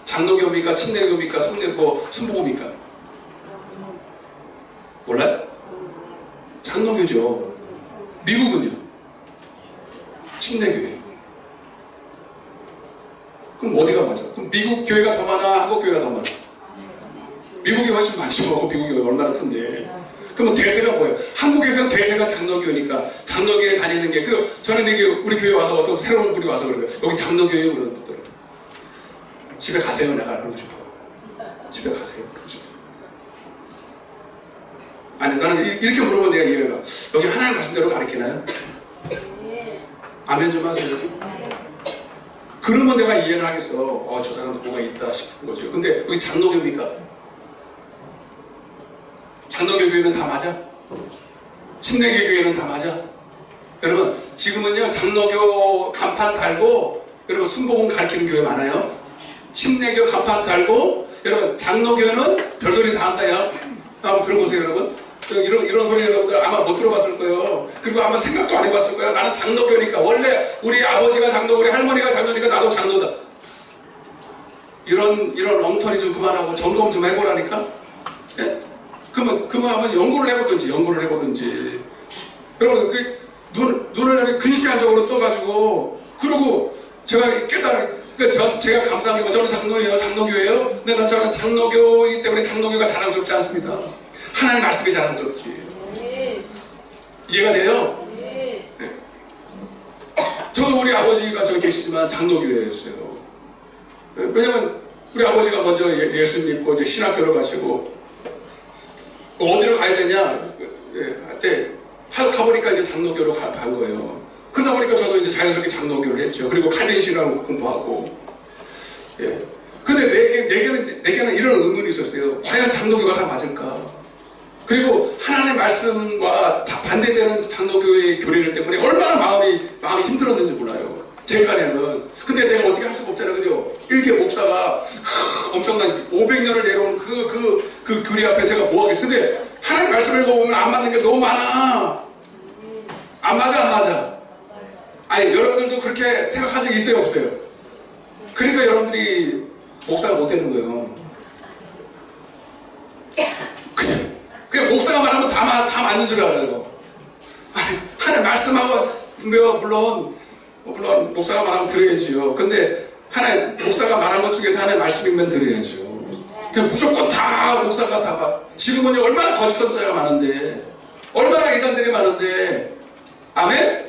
장로교입니까? 침례교입니까? 순복음입니까? 몰라요? 장로교죠. 미국은요? 침례교회. 그럼 어디가 맞아? 그럼 미국 교회가 더 많아? 한국 교회가 더 많아? 미국이 훨씬 많죠. 미국이 얼마나 큰데. 그러면 대세가 뭐예요? 한국에서는 대세가 장로교니까 장로교회 다니는 게. 저는 이게 우리 교회 와서 어떤 새로운 분이 와서 그러고요. 여기 장로교회에 그러더라고요. 집에 가세요. 내가 그러고 싶어요. 집에 가세요. 그러고 싶어요. 아니 나는 이렇게 물어보면 내가 이해가 가. 여기 하나님 말씀대로 가르치나요? 아멘 좀 하세요. 그러면 내가 이해를 하겠어. 저 사람도 뭐가 있다 싶은 거죠. 근데 여기 장로교입니까? 장로교 교회는 다 맞아? 침례교 교회는 다 맞아? 여러분 지금은요 장로교 간판 달고 여러분 순복음 가르치는 교회 많아요. 침례교 간판 달고 여러분 장로교회는 별소리 다 한다요. 한번 들어보세요 여러분. 이런 소리 여러분들 아마 못 들어봤을 거예요. 그리고 아마 생각도 안 해봤을 거예요. 나는 장로교니까 원래 우리 아버지가 장로고 우리 할머니가 장로니까 나도 장로다. 이런 엉터리 좀 그만하고 점검 좀 해보라니까. 예? 그러면 한번 연구를 해보든지. 여러분 눈을 근시안적으로 떠가지고 그러고 제가 그러니까 제가 감사한 게 저는 장로예요. 장로교예요. 근데 저는 장로교이기 때문에 장로교가 자랑스럽지 않습니다. 하나님 말씀이 자랑스럽지. 이해가 돼요? 네. 저도 우리 아버지가 저기 계시지만 장로교회였어요. 왜냐면 우리 아버지가 먼저 예수 믿고 이제 신학교를 가시고 어디로 가야 되냐 할때 가보니까 이제 장로교로 간 거예요. 그러다 보니까 저도 이제 자연스럽게 장로교를 했죠. 그리고 칼빈 신학을 공부하고. 예. 근데 내게는 이런 의문이 있었어요. 과연 장로교가 다 맞을까? 그리고 하나님의 말씀과 다 반대되는 장로교회의 교리를 때문에 얼마나 마음이 힘들었는지 몰라요. 제 간에는. 근데 내가 어떻게 할 수가 없잖아요. 그죠? 일개 목사가 엄청난 500년을 내려온 그 교리 앞에 제가 뭐 하겠어요. 근데 하나님 말씀을 읽어보면 안 맞는 게 너무 많아. 안 맞아? 아니 여러분들도 그렇게 생각한 적 있어요? 없어요? 그러니까 여러분들이 목사가 못 되는 거예요. 그냥 목사가 말하면 다 맞는 줄 알아요. 아니, 하나님 말씀하고 물론 목사가 말하면 들어야지요. 근데 하나님 목사가 말한 것 중에서 하나님 말씀이면 들어야죠. 그냥 무조건 다 목사가 다 봐. 지금은 얼마나 거짓 선자가 많은데, 얼마나 이단들이 많은데, 아멘?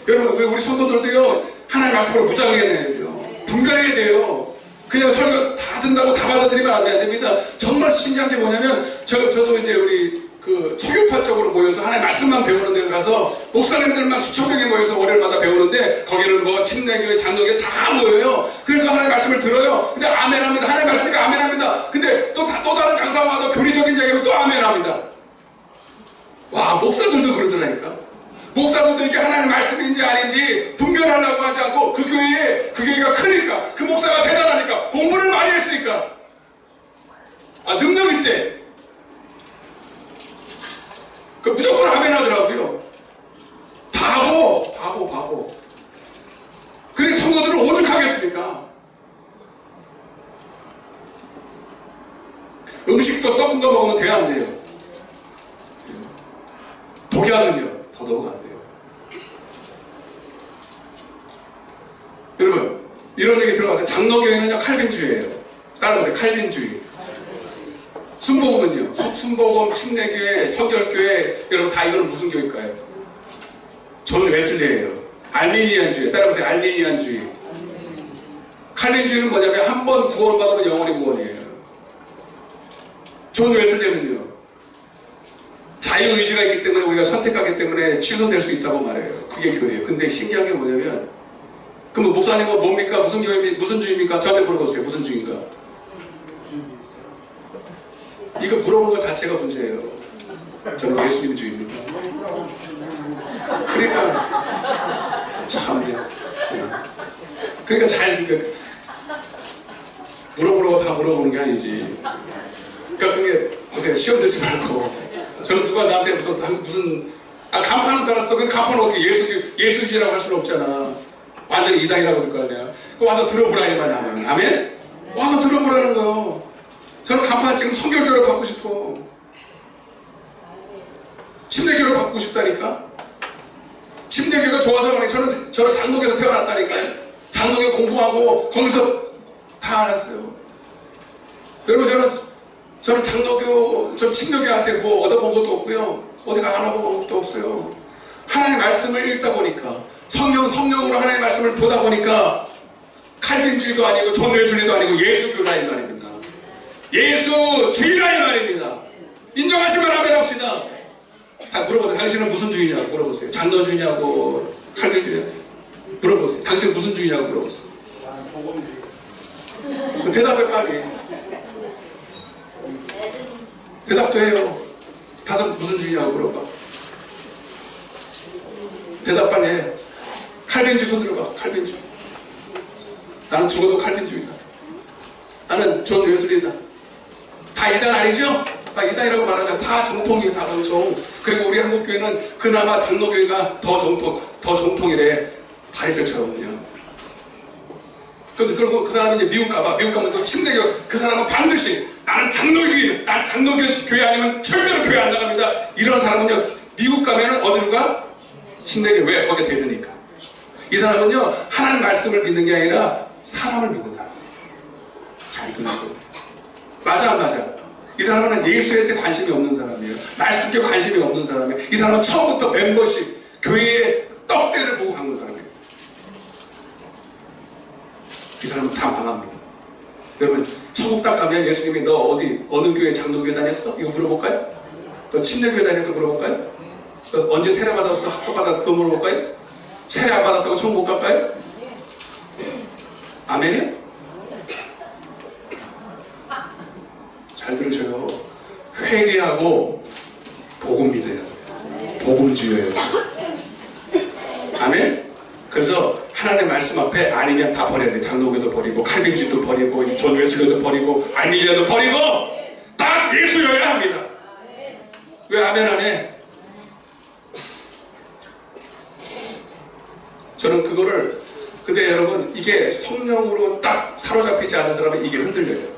여러분, 우리 성도들도요, 하나님 말씀으로 무장해야 돼요. 분별해야 돼요. 그냥 설교 다 듣는다고 다 받아들이면 안 됩니다. 정말 신기한 게 뭐냐면, 저도 이제 우리 그 체육파 쪽으로 모여서 하나님 말씀만 배우는 데 가서 목사님들만 수천 명이 모여서 월요일마다 배우는데 거기는 뭐 침례교회, 장로교회 다 모여요. 그래서 하나님 말씀을 들어요. 근데 아멘합니다. 하나님 말씀이니까 아멘합니다. 근데 또 다른 강사가 와서 교리적인 얘기하면 또 아멘합니다. 와, 목사들도 그러더라니까. 목사들도 이게 하나님 말씀인지 아닌지 분별하려고 하지 않고 그 교회가 크니까, 그 목사가 대단하니까, 공부를 많이 했으니까, 능력 있대. 무조건 아멘 하더라고요. 바보. 그래 성도들은 오죽하겠습니까? 음식도 썩은 거 먹으면 돼, 안 돼요? 독약은요, 더더욱 안 돼요. 여러분, 이런 얘기 들어가세요. 장로교회는요, 칼빈주의예요. 따라가세요. 칼빈주의. 순복음은요, 순복음, 침례교회, 서결교회, 여러분 다 이거는 무슨 교회일까요? 존 웨슬리예요. 알미니안주의. 따라보세요. 알미니안주의. 칼빈주의는 뭐냐면 한 번 구원받으면 영원히 구원이에요. 존 웨슬리는요, 자유의지가 있기 때문에, 우리가 선택하기 때문에 취소될 수 있다고 말해요. 그게 교회예요. 근데 신기한 게 뭐냐면, 그럼 목사님은 뭡니까? 무슨 교회입니까? 무슨 주의입니까? 저한테 물어보세요. 무슨 주의인가? 이거 물어보는 것 자체가 문제예요. 저는 예수님주의입니다. 그러니까 참네. 그러니까 물어보라고 다 물어보는 게 아니지. 그러니까 그게 보세요. 시험 들지 말고. 저는 누가 나한테 무슨 간판은 달았어. 그 간판은 어떻게 예수주의라고 할 수는 없잖아. 완전히 이단이라고 할 거 아니야. 그 와서 들어보라 이 말이 하면. 아멘? 와서 들어보라는 거요. 저는 간판 지금 성결교로 바꾸고 싶어. 침례교로 바꾸고 싶다니까. 침례교가 좋아서 그러니 저는 장독에서 태어났다니까요. 장독에 공부하고 거기서 다 알았어요. 여러분, 저는 장독교, 침례교한테 뭐 얻어본 것도 없고요. 어디가 알아본 것도 없어요. 하나님의 말씀을 읽다 보니까, 성령으로 하나님의 말씀을 보다 보니까 칼빈주의도 아니고 존 웨슬리도 아니고 예수교라 이 말입니다. 예수주의라 이 말입니다. 인정하시면 아멘 합시다. 물어보세요. 당신은 무슨 주의냐고 물어보세요. 장로주의냐고 칼빈주의냐고 물어보세요. 당신은 무슨 주의냐고 물어보세요. 대답해 빨리. 대답도 해요. 다섯 무슨 주의냐고 물어봐. 대답 빨리 해. 칼빈주의 손 들어봐. 칼빈주의. 나는 죽어도 칼빈주의다. 나는 존 웨슬리다. 다 이단 아니죠? 다 이단이라고 말하자. 다 정통이에요. 다 정통. 그리고 우리 한국교회는 그나마 장로교회가 더 정통이래. 바리새처럼요. 그리고 그 사람은 이제 미국 가면 또 침례교. 그 사람은 반드시 나는 장로교회 아니면 절대로 교회 안 나갑니다. 이런 사람은요, 미국 가면은 어디로 가? 침례교. 왜? 거기에 대세니까. 이 사람은요, 하나님 말씀을 믿는 게 아니라 사람을 믿는 사람이에요. 잘 듣는 거예요. 맞아, 안 맞아? 이 사람은 예수에 대해 관심이 없는 사람이에요. 말씀에 관심이 없는 사람이에요. 이 사람은 처음부터 멤버십, 교회의 떡대를 보고 간 사람이에요. 이 사람은 다 망합니다. 여러분, 천국 딱 가면 예수님이 너 어느 교회, 장로교회 다녔어? 이거 물어볼까요? 너 침례교회 다녀서 물어볼까요? 너 언제 세례 받았어? 합석 받았어? 그거 물어볼까요? 세례 안 받았다고 천국 못 갈까요? 아멘이요? 잘 들으셔요. 회개하고 복음 믿어야 돼요. 복음주의예요. 아멘? 그래서 하나님의 말씀 앞에 아니면 다 버려야 돼. 장로교도 버리고 칼빈주의도 버리고 존 웨슬리도 버리고 알미니아도 버리고 딱 예수여야 합니다. 왜 아멘 안 해? 저는 그거를, 근데 여러분, 이게 성령으로 딱 사로잡히지 않은 사람은 이게 흔들려요.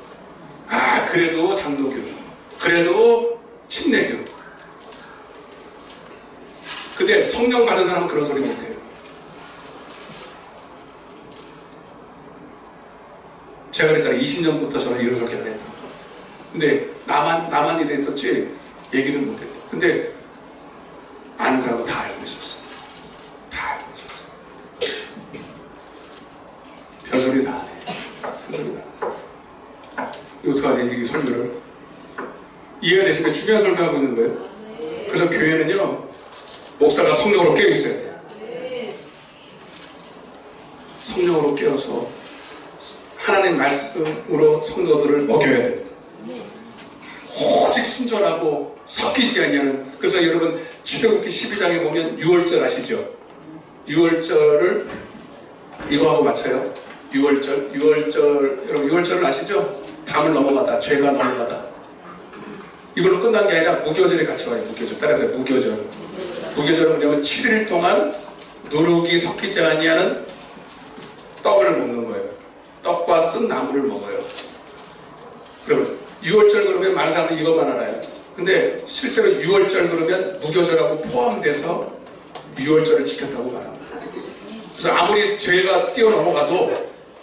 그래도 장로교, 그래도 침례교. 근데 성령 받은 사람은 그런 소리 못해요. 제가 그랬잖아요. 20년부터 저는 이런 소리 안 했다. 근데 나만 이랬었지 얘기를 못했다. 근데 아는 사람은 다 알고 있었어. 다 알고. 이 설교를. 이해가 되시면 중요한 설교하고 있는 거예요. 그래서 교회는요, 목사가 성령으로 깨어 있어야 돼요. 성령으로 깨어서 하나님 말씀으로 성도들을 먹여야 됩니다. 오직 순전하고 섞이지 않냐는. 그래서 여러분 출애굽기 12장에 보면 6월절 아시죠? 6월절을 이거하고 맞춰요. 6월절 여러분 6월절을 아시죠? 담을 넘어가다, 죄가 넘어가다. 이걸로 끝난 게 아니라 무교절에 같이 와요. 무교절. 따라서 무교절. 무교절은 뭐냐면 7일 동안 누룩이 섞이지 아니하는 떡을 먹는 거예요. 떡과 쓴 나물을 먹어요. 그러면 6월절 그러면 많은 사람들이 이것만 알아요. 근데 실제로 6월절 그러면 무교절하고 포함돼서 6월절을 지켰다고 말합니다. 그래서 아무리 죄가 뛰어넘어가도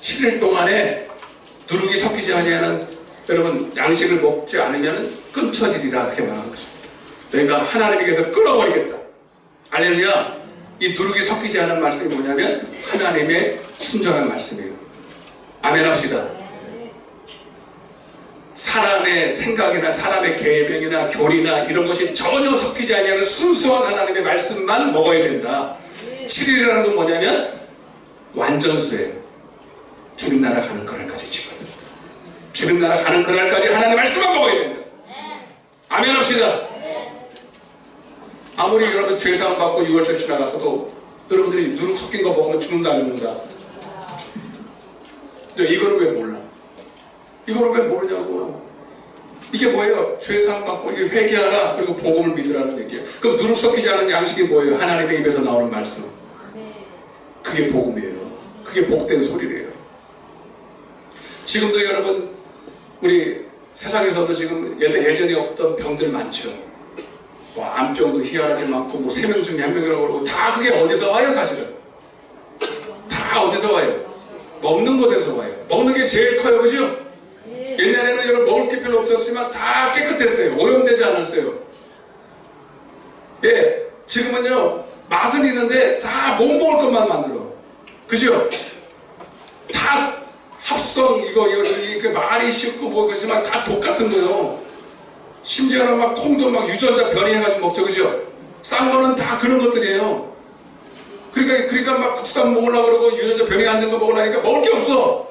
7일 동안에 누룩이 섞이지 아니하는 여러분 양식을 먹지 않으면 끊쳐지리라 그렇게 말하는 것입니다. 내가 하나님에게서 끊어버리겠다. 할렐루야. 이 누룩이 섞이지 않은 말씀이 뭐냐면 하나님의 순전한 말씀이에요. 아멘 합시다. 사람의 생각이나 사람의 계명이나 교리나 이런 것이 전혀 섞이지 아니하는 순수한 하나님의 말씀만 먹어야 된다. 7일이라는 건 뭐냐면 완전수예요. 주님 나라 가는 그날까지 지금. 주님 나라 가는 그날까지 하나님의 말씀만 먹어야 된다. 아멘 합시다. 아무리 여러분 죄사함 받고 6월절 지나가서도 여러분들이 누룩 섞인 거 먹으면 죽는다 안 죽는다. 근데 이거를 왜 몰라? 이거를 왜 모르냐고. 이게 뭐예요? 죄사함 받고 이게 회개하라 그리고 복음을 믿으라는 얘기예요. 그럼 누룩 섞이지 않은 양식이 뭐예요? 하나님의 입에서 나오는 말씀. 그게 복음이에요. 그게 복된 소리래요. 지금도 여러분 우리 세상에서도 지금 예전에 없던 병들 많죠. 뭐 암병도 희한하게 많고 뭐 3명 중에 1명이라고 그러고 다 그게 어디서 와요 사실은? 다 어디서 와요? 먹는 곳에서 와요. 먹는 게 제일 커요. 그죠? 옛날에는 여러분 먹을 게 별로 없었지만 다 깨끗했어요. 오염되지 않았어요. 예, 지금은요 맛은 있는데 다 못 먹을 것만 만들어. 그죠? 다 합성 이거 말이 쉽고 뭐 그렇지만 다 똑같은 거요. 심지어는 막 콩도 막 유전자 변이해가지고 먹죠. 그죠? 싼 거는 다 그런 것들이에요. 그러니까 막 국산 먹으려고 그러고 유전자 변이 안 된 거 먹으려니까 먹을 게 없어.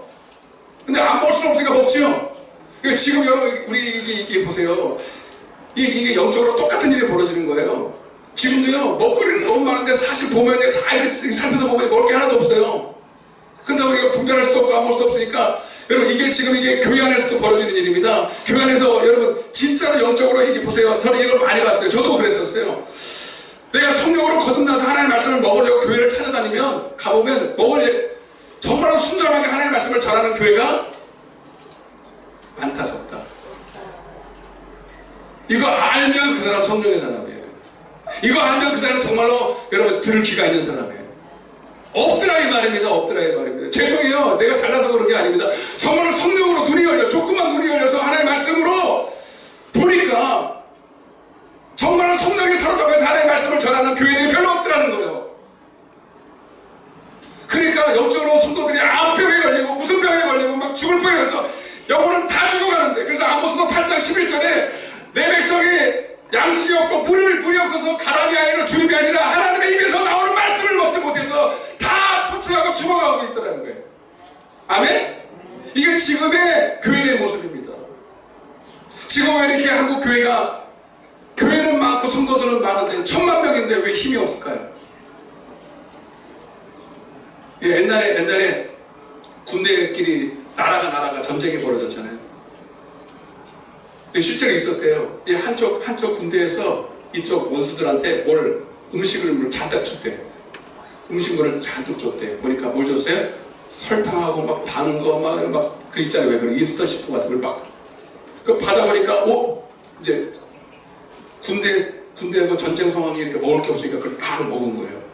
근데 안 먹을 수는 없으니까 먹죠. 그러니까 지금 여러분 우리 이게 보세요. 이게 영적으로 똑같은 일이 벌어지는 거예요. 지금도요 먹거리는 너무 많은데 사실 보면 다 이렇게 살면서 보면 먹을 게 하나도 없어요. 근데 우리가 분별할 수도 없고 안 먹을 수도 없으니까 여러분 이게 지금 이게 교회 안에서도 벌어지는 일입니다. 교회 안에서 여러분 진짜로 영적으로 이게 보세요. 저는 이걸 많이 봤어요. 저도 그랬었어요. 내가 성령으로 거듭나서 하나님의 말씀을 먹으려고 교회를 찾아다니면 가보면 정말로 순전하게 하나님의 말씀을 전하는 교회가 많다 적다. 이거 알면 그 사람 성령의 사람이에요. 이거 알면 그 사람 정말로 여러분 들을 귀가 있는 사람이에요. 없더라 이 말입니다. 없더라 이 말입니다. 죄송해요. 내가 잘나서 그런 게 아닙니다. 정말로 성령으로 눈이 열려 조그만 눈이 열려서 하나님의 말씀으로 보니까 정말로 성령이 사로잡혀서 하나님의 말씀을 전하는 교회들이 별로 없더라는 거예요. 그러니까 영적으로 성도들이 암병에 걸리고 무슨 병에 걸리고 막 죽을 뻔해서 영혼은 다 죽어가는데 그래서 아모스서 8장 11절에 내 백성이 양식이 없고 물이 없어서 가람이 아니라 주님이 아니라 하나님의 입에서 나오는 말씀을 먹지 못해서 다 초췌하고 죽어가고 있더라는 거예요. 아멘? 이게 지금의 교회의 모습입니다. 지금 왜 이렇게 한국 교회는 많고 성도들은 많은데 1000만 명인데 왜 힘이 없을까요? 옛날에 군대끼리 나라가 전쟁이 벌어졌잖아요. 실제로 있었대요. 이 한쪽 군대에서 이쪽 원수들한테 음식을 잔뜩 줬대. 음식물을 잔뜩 줬대. 보니까 뭘 줬어요? 설탕하고 막 바는 거 막 그 있잖아요. 왜 그런 이스터 시프 같은 걸 막. 그 받아보니까 이제 군대하고 전쟁 상황이 이렇게 먹을 게 없으니까 그걸 막 먹은 거예요.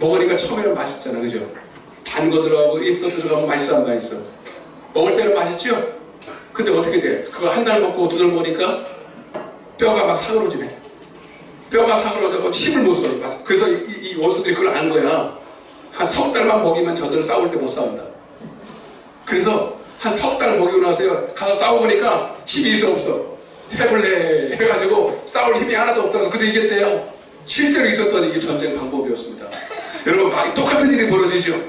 먹으니까 처음에는 맛있잖아, 그죠? 단 거 들어가고 이스터 들어가면 맛있어 안 맛있어? 먹을 때는 맛있죠? 근데 어떻게 돼? 그거 한 달 먹고 2달 먹으니까 뼈가 막 사그러지네. 뼈가 사그러져서 힘을 못 써. 그래서 이 원수들이 그걸 안 거야. 한 석 달만 먹이면 저들은 싸울 때 못 싸운다. 그래서 한 석 달 먹이고 나서요. 가서 싸워보니까 힘이 있어 없어. 해볼래 해가지고 싸울 힘이 하나도 없어서 그래서 이겼대요. 실제로 있었던 이게 전쟁 방법이었습니다. 여러분 똑같은 일이 벌어지죠.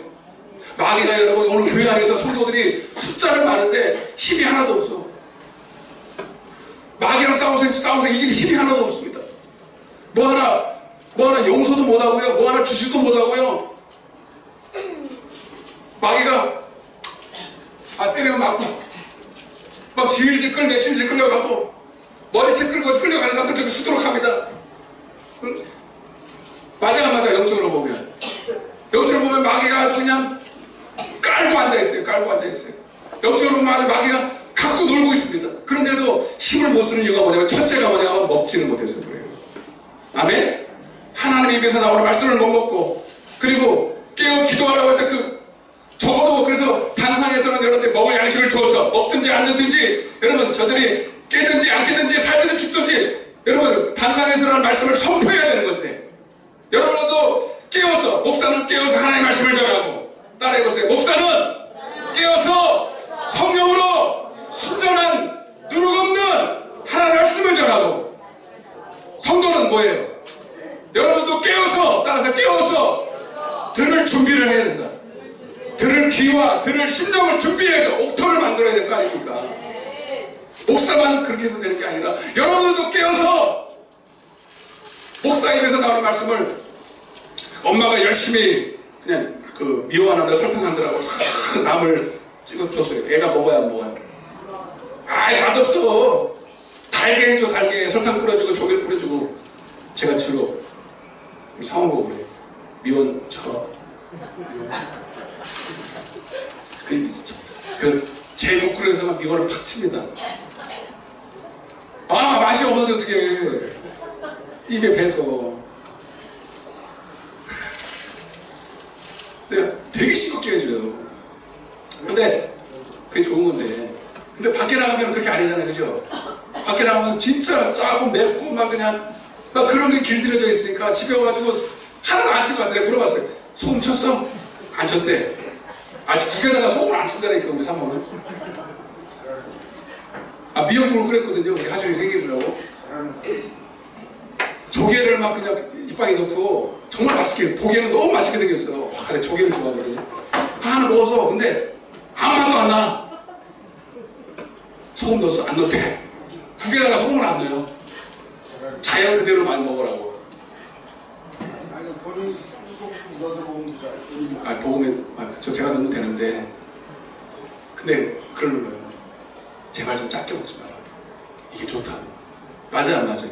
마귀가 여러분 오늘 교회 안에서 성도들이 숫자는 많은데 힘이 하나도 없어. 마귀랑 싸워서 이길 힘이 하나도 없습니다. 뭐 하나 용서도 못하고요. 뭐 하나 주지도 못하고요. 마귀가 때리면 맞고 막 질질 끌 며칠질 끌려가고 머리채 끌고 끌려가는 사람들 저기 수두룩 합니다. 응? 맞아 영적으로 보면 마귀가 아주 그냥 깔고 앉아있어요. 영적으로 보면 마귀가 갖고 놀고 있습니다. 그런데도 힘을 못 쓰는 이유가 뭐냐면 첫째가 뭐냐면 먹지는 못해서 그래요. 아멘? 하나님 입에서 나오는 말씀을 못 먹고 그리고 깨어 기도하라고 할 때 적어도 그래서 단상에서는 여러분들 먹을 양식을 주어서 먹든지 안 먹든지 여러분 저들이 깨든지 안 깨든지 살든지 죽든지 여러분 단상에서는 말씀을 선포해야 되는 건데 여러분도 깨어서 목사는 깨어서 하나님의 말씀을 전하고 따라해보세요. 목사는 깨어서 성령으로 순전한 누룩 없는 하나님의 말씀을 전하고 성도는 뭐예요? 여러분도 깨어서 따라서 깨어서 들을 준비를 해야 된다. 들을 귀와 들을 심령을 준비해서 옥토를 만들어야 될 거 아닙니까? 목사만 그렇게 해서 되는 게 아니라 여러분도 깨어서 목사 입에서 나오는 말씀을 엄마가 열심히 그냥 미워하는데 설탕한다라고 남을 찍어줬어요. 애가 먹어야 안 먹어요? 맛없어. 달게 해줘. 달게 설탕 뿌려주고 조개를 뿌려주고 제가 주로 사먹고 그래요. 제 부끄러워서만 미원을 팍 칩니다. 맛이 없는데 어떻게 입에 배서 내가 되게 싱겁게 해줘요. 근데 그게 좋은 건데 근데 밖에 나가면 그렇게 아니잖아요. 그죠? 밖에 나가면 진짜 짜고 맵고 막 그냥 막 그런 게 길들여져 있으니까 집에 와가지고 하나도 안 칠 것 같아. 내가 물어봤어요. 소금 쳤어? 안 쳤대. 아직 집에다가 소금을 안 친다니까 우리 사모는. 미역국을 끓였거든요. 우리 하준이 생일이라고. 조개를 막 그냥 이빨에 넣고 정말 맛있게 보기에는 너무 맛있게 생겼어요. 내가 조개를 좋아하거든요. 하나 먹어서 근데 아무 맛도 안 나. 소금 넣었어? 안 넣대. 국에다가 소금을 안 넣어요. 자연 그대로 많이 먹으라고. 본인이 소금 넣어서 먹는 거야. 복음에 제가 넣으면 되는데 근데 그걸 눌러요. 제발 좀 작게 먹지 마라. 이게 좋다. 맞아요 안 맞아요?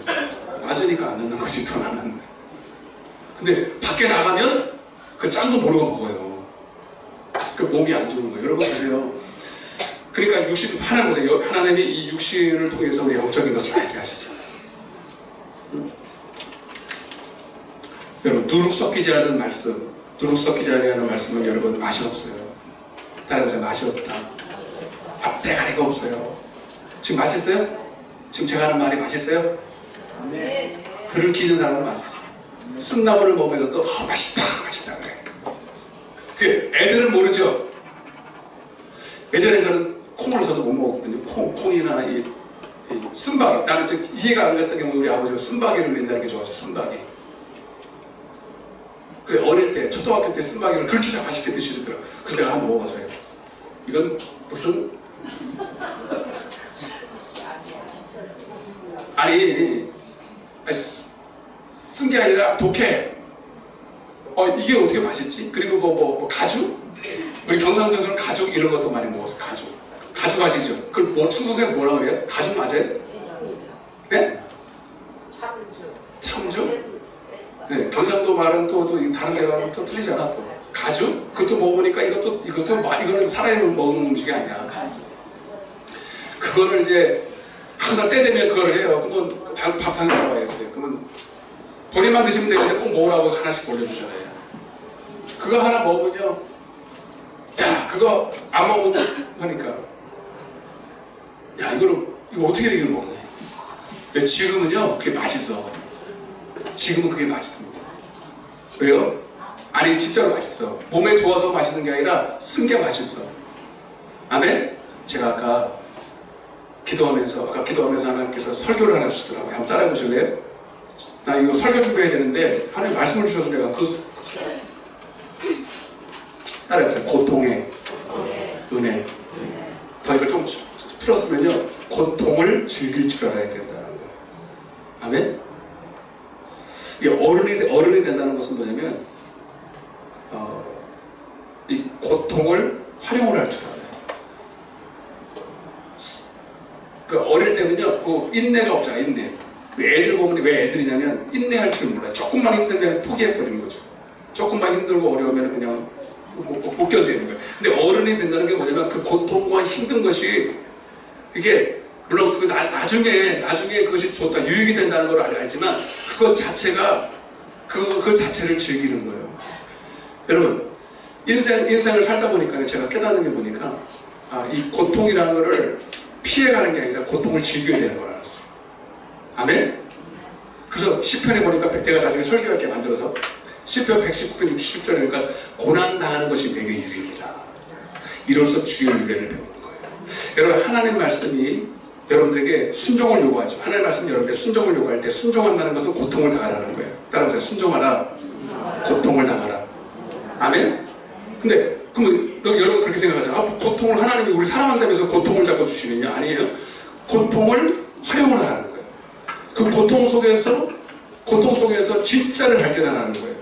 맞으니까 안 넣는 거지 또 나는. 근데 밖에 나가면 그 짠도 모르고 먹어요. 그 몸이 안 좋은 거예요. 여러분 보세요. 그러니까 육신 하나님 보세요. 하나님이 이 육신을 통해서 우리 영적인 것을 알게 하시죠. 여러분 누룩 섞이지 않은 말씀, 누룩 섞이지 않은 말씀은 여러분 맛이 없어요. 다른 것에 맛이 없다. 앞대가리가 없어요. 지금 맛있어요? 지금 제가 하는 말이 맛있어요? 네. 들을 기는 사람은 맛있어요. 쓴나물을 먹으면서도 맛있다 그래. 그 애들은 모르죠. 예전에 저는 콩을 저도 못 먹었거든요. 콩이나 이 쓴바귀. 나는 이해가 안 갔던 경우 우리 아버지가 쓴바귀를 낸다는 게 좋아서 쓴바귀. 그래 어릴 때 초등학교 때 쓴바귀를 그렇게 잘 맛있게 드시더라고요. 그래서 내가 한번 먹어봤어요. 이건 무슨 쓴 게 아니라 독해. 이게 어떻게 맛있지? 그리고 뭐 가죽? 우리 경상도에서는 가죽 이런 것도 많이 먹었어. 가죽 아시죠? 그걸 충성생 뭐라고 그래요? 가죽 맞아요? 네? 참주? 네, 경상도 말은 또 다른 데랑 또 틀리잖아. 또 가죽? 그것도 먹어보니까 이거는 사람이 먹는 음식이 아니야. 그거를 이제 항상 때 되면 그걸 해요. 그러면 밥상에 나와야겠어요. 그러면 본인만 드시면 되는데 꼭 먹으라고 하나씩 올려주잖아요. 그거 하나 먹으면요, 야 그거 안 먹으면 하니까 야 이거 어떻게 이걸 먹냐. 지금은요 그게 맛있어. 지금은 그게 맛있습니다. 왜요? 아니 진짜로 맛있어. 몸에 좋아서 맛있는 게 아니라 쓴 게 맛있어. 아멘? 제가 아까 기도하면서 하나님께서 설교를 하나 주시더라고요. 한번 따라해 보실래요? 나 이거 설교 준비해야 되는데 하나님 말씀을 주셔서 내가 따라해보세요. 고통의 은혜. 더 이걸 좀 풀었으면요, 고통을 즐길 줄 알아야 된다는 거예요. 아멘? 이게 어른이 된다는 것은 뭐냐면 이 고통을 활용을 할 줄 알아요. 그 어릴 때는요, 그 인내가 없잖아요. 인내. 애들 보면 왜 애들이냐면 인내할 줄 몰라요. 조금만 힘들면 포기해버리는 거죠. 조금만 힘들고 어려우면 그냥 못 견디는 거예요. 근데 어른이 된다는 게 뭐냐면 그 고통과 힘든 것이 이게 물론 그 나중에 그것이 좋다, 유익이 된다는 걸 알지만 그것 자체가 그 자체를 즐기는 거예요. 여러분, 인생을 살다 보니까 제가 깨닫는 게 보니까 이 고통이라는 거를 피해가는 게 아니라 고통을 즐겨야 되는 걸 알았어요. 아멘? 그래서 시편에 보니까 내가 나중에 설교할 게 만들어서 시편 119편 60절에 그러니까 고난당하는 것이 내게 유익이다. 이로써 주의 윤례를 배우는 거예요. 여러분, 하나님 말씀이 여러분들에게 순종을 요구하죠. 하나님 말씀이 여러분들에게 순종을 요구할 때 순종한다는 것은 고통을 당하라는 거예요. 따라보세요. 순종하라. 고통을 당하라. 아멘? 근데 그럼 여러분 그렇게 생각하잖아요. 고통을 하나님이 우리 사랑한다면서 고통을 자꾸 주시느냐? 아니에요. 고통을 활용을 하라는 거예요. 그 고통 속에서 진짜를 발견하라는 거예요.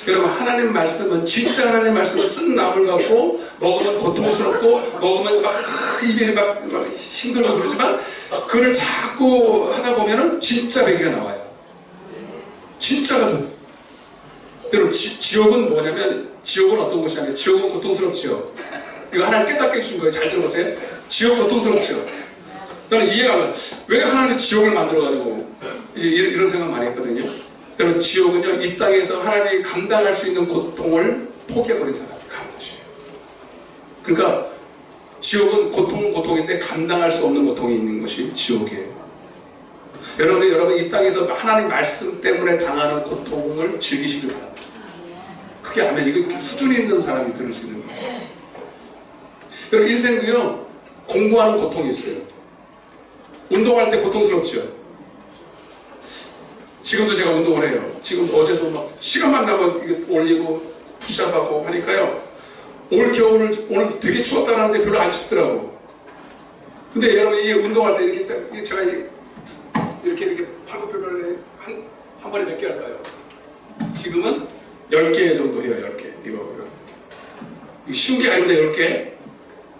여러분, 하나님 말씀은 진짜 하나님 말씀은 쓴 나물 갖고 먹으면 고통스럽고 먹으면 막 입에 막 힘들고 그러지만 그걸 자꾸 하다 보면은 진짜 배기가 나와요. 진짜가 좀. 여러분, 지옥은 뭐냐면 지옥은 어떤 곳이냐면 지옥은 고통스럽지요. 이거 하나님 깨닫게 해주신 거예요. 잘 들어보세요. 지옥 고통스럽죠. 나는 이해가 안 가. 왜 하나님 지옥을 만들어가지고 이제 이런 생각 많이 했거든요. 여러분, 지옥은요, 이 땅에서 하나님이 감당할 수 있는 고통을 포기해버린 사람이 가는 곳이에요. 그러니까 지옥은 고통인데 감당할 수 없는 고통이 있는 것이 지옥이에요. 여러분 이 땅에서 하나님 말씀 때문에 당하는 고통을 즐기시길 바랍니다. 그게 아멘. 이거 수준이 있는 사람이 들을 수 있는 거예요. 여러분, 인생도요, 공부하는 고통이 있어요. 운동할 때 고통스럽죠. 지금도 제가 운동을 해요. 지금 어제도 막 시간만 나면 이거 올리고 푸시업하고 하니까요. 올 겨울을 오늘 되게 추웠다 하는데 별로 안 춥더라고. 근데 여러분, 이게 운동할 때 이렇게 제가 이렇게 팔굽혀펴기를 한 번에 몇 개 할까요? 지금은 10개 정도 해요. 10개. 이거 쉬운 게 아닌데 10개.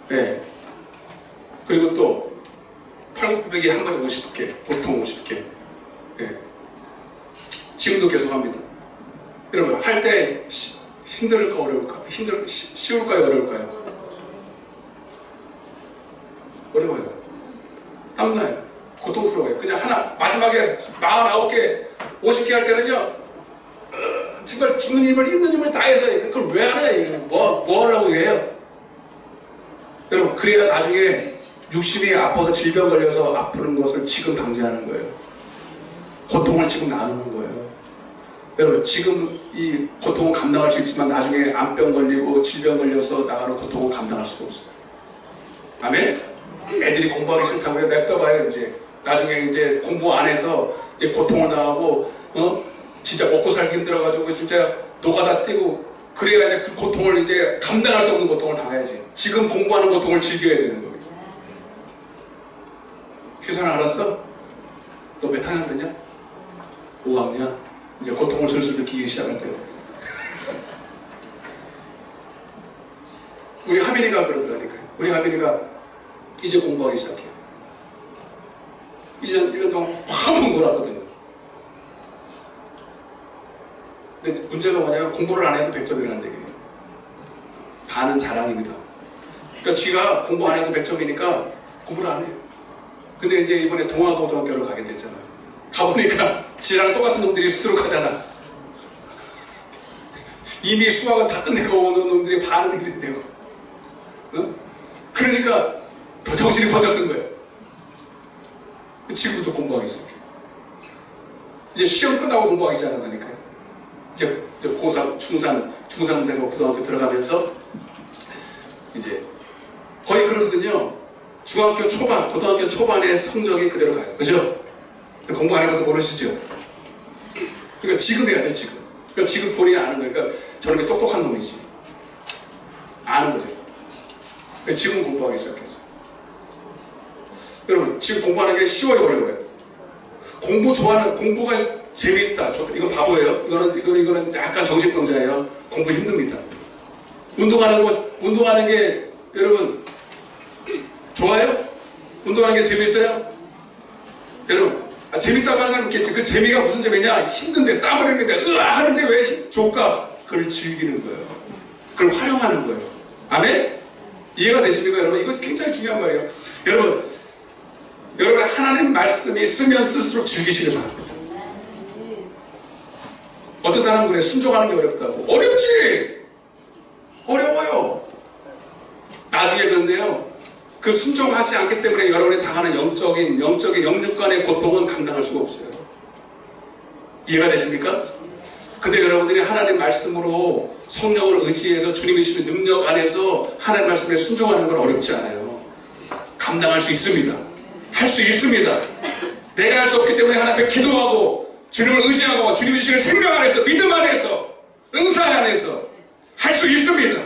네. 그리고 또 팔굽혀펴기 한 번에 50개. 보통 50개. 네. 지금도 계속 합니다. 여러분, 할 때 힘들까 어려울까? 쉬울까요 어려울까요? 어려워요. 땀나요. 고통스러워요. 그냥 마지막에 49개, 50개 할 때는요, 정말 죽는 힘을 있는 힘을 다해서 그걸 왜 하냐? 뭐 하려고 해요? 여러분, 그래야 나중에 육신이 아파서 질병 걸려서 아프는 것을 지금 방지하는 거예요. 고통을 지금 나누는 거예요. 여러분, 지금 이 고통은 감당할 수 있지만 나중에 암병 걸리고 질병 걸려서 나가는 고통은 감당할 수가 없어요. 아멘? 애들이 공부하기 싫다고 해요. 냅둬봐요. 이제 나중에 이제 공부 안 해서 이제 고통을 당하고 진짜 먹고 살기 힘들어가지고 진짜 노가다 뛰고 그래야 이제 그 고통을 이제 감당할 수 없는 고통을 당해야지. 지금 공부하는 고통을 즐겨야 되는 거예요. 휴선아, 알았어? 너 몇 학년 되냐? 5학년. 이제 고통을 슬슬 느끼기 시작할 때요. 우리 하빈이가 그러더라니까요. 우리 하빈이가 이제 공부하기 시작해요. 1년 동안 한번 놀았거든요. 근데 문제가 뭐냐면 공부를 안 해도 100점이라는 얘기예요. 다는 자랑입니다. 그러니까 쥐가 공부 안 해도 100점이니까 공부를 안 해요. 근데 이제 이번에 동아고등학교를 가게 됐잖아요. 가보니까 지랑 똑같은 놈들이 수두룩 하잖아. 이미 수학은 다 끝내고 오는 놈들이 반은 이랬대요. 응? 그러니까 더 정신이 퍼졌던 거예요. 지금부터 공부하기 시작해. 이제 시험 끝나고 공부하기 시작한다니까요. 이제 고3, 중3 되고 고등학교 들어가면서 이제 거의 그러거든요. 중학교 초반, 고등학교 초반의 성적이 그대로 가요. 그죠? 공부 안 해봐서 모르시죠? 그러니까 지금 해야 돼, 지금. 그러니까 지금 본인이 아는 거예요. 그러니까 저놈이 똑똑한 놈이지. 아는 거죠. 그러니까 지금 공부하기 시작했어요. 여러분, 지금 공부하는 게 쉬워요, 어려워요? 공부가 재밌다, 좋다. 이건 바보예요. 이거는 약간 정신병자예요. 공부 힘듭니다. 운동하는 게, 여러분, 좋아요? 운동하는 게 재밌어요? 여러분, 재밌다고 하는 사람 있겠지. 그 재미가 무슨 재미냐? 힘든데, 땀 흘리는데, 하는데 왜 좋을까? 그걸 즐기는 거예요. 그걸 활용하는 거예요. 아멘? 이해가 되십니까, 여러분? 이거 굉장히 중요한 거예요. 여러분, 하나님 말씀이 쓰면 쓸수록 즐기시길 바랍니다. 어떤 사람은 그래, 순종하는 게 어렵다고. 어렵지! 어려워요. 나중에 그런데요, 그 순종하지 않기 때문에 여러분이 당하는 영적인 영육간의 고통은 감당할 수가 없어요. 이해가 되십니까? 근데 여러분들이 하나님 말씀으로 성령을 의지해서 주님이 주시는 능력 안에서 하나님 말씀에 순종하는 건 어렵지 않아요. 감당할 수 있습니다. 할 수 있습니다. 내가 할 수 없기 때문에 하나님 앞에 기도하고 주님을 의지하고 주님이 주시는 생명 안에서, 믿음 안에서, 응사 안에서 할 수 있습니다.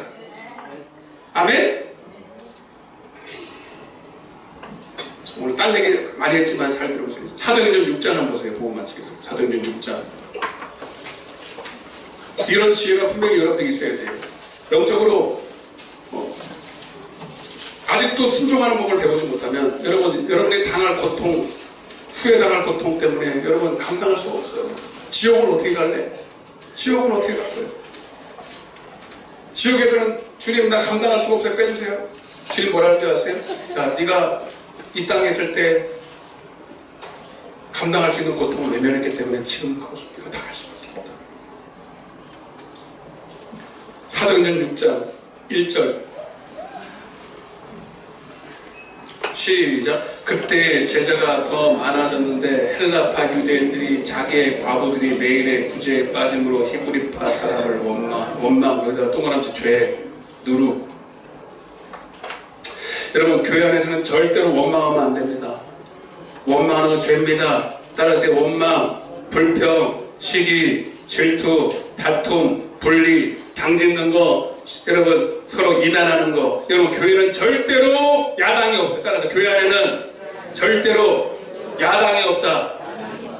아멘? 오늘 딴 얘기 많이 했지만 잘 들어보세요. 사도행전 6장 한번 보세요. 보고 마치겠습니다. 사도행전 6장. 이런 지혜가 분명히 여러분에게 있어야 돼요. 영적으로 아직도 순종하는 법을 배우지 못하면 여러분이 당할 고통, 후에 당할 고통 때문에 여러분 감당할 수가 없어요. 지옥을 어떻게 갈래? 지옥은 어떻게 갈 거예요? 지옥에서는 주님 나 감당할 수가 없어요. 빼주세요. 주님 뭐라 하는지 아세요? 자, 네가 이 땅에 있을 때 감당할 수 있는 고통을 외면했기 때문에 지금 네가 당할 수밖에 없다. 사도행전 6장 1절 시작. 그때 제자가 더 많아졌는데 헬라파 유대인들이 자기의 과부들이 매일의 구제에 빠짐으로 히브리파 사람을 원망 여기다가 동그라미 죄 누룩. 여러분, 교회 안에서는 절대로 원망하면 안 됩니다. 원망하는 건 죄입니다. 따라서 원망, 불평, 시기, 질투, 다툼, 분리, 당짓는 거, 여러분 서로 이난하는 거. 여러분, 교회는 절대로 야당이 없어요. 따라서 교회 안에는 절대로 야당이 없다.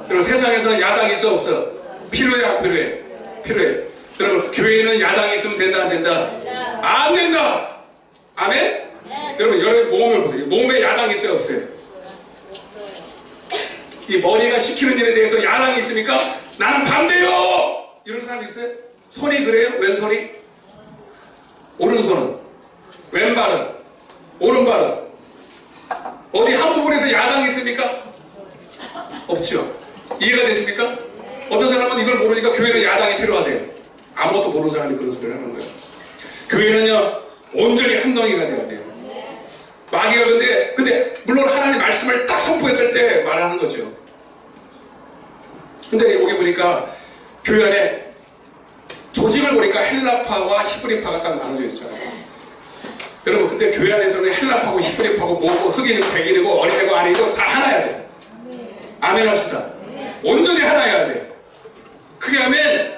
여러분, 세상에서는 야당이 있어 없어? 필요해 안 필요해? 필요해. 여러분, 교회는 야당이 있으면 된다 안 된다? 안 된다. 아멘? 여러분, 여러분 몸을 보세요. 몸에 야당이 있어요 없어요? 이 머리가 시키는 일에 대해서 야당이 있습니까? 나는 반대요! 이런 사람 있어요? 손이 그래요? 왼손이? 오른손은? 왼발은? 오른발은? 어디 한 부분에서 야당이 있습니까? 없죠. 이해가 되십니까? 어떤 사람은 이걸 모르니까 교회는 야당이 필요하대요. 아무것도 모르는 사람이 그런 소리를 하는 거예요. 교회는요, 온전히 한 덩이가 돼야 돼요. 마귀가 근데 물론 하나님 말씀을 딱 선포했을 때 말하는 거죠. 근데 여기 보니까 교회 안에 조직을 보니까 헬라파와 히브리파가 딱 나눠져 있잖아요. 여러분, 근데 교회 안에서는 헬라파고 히브리파고 뭐고 흑인이고 백인이고 어린애고 아니고 다 하나야 돼. 아멘 합시다. 온전히 하나여야 돼. 그게 아멘.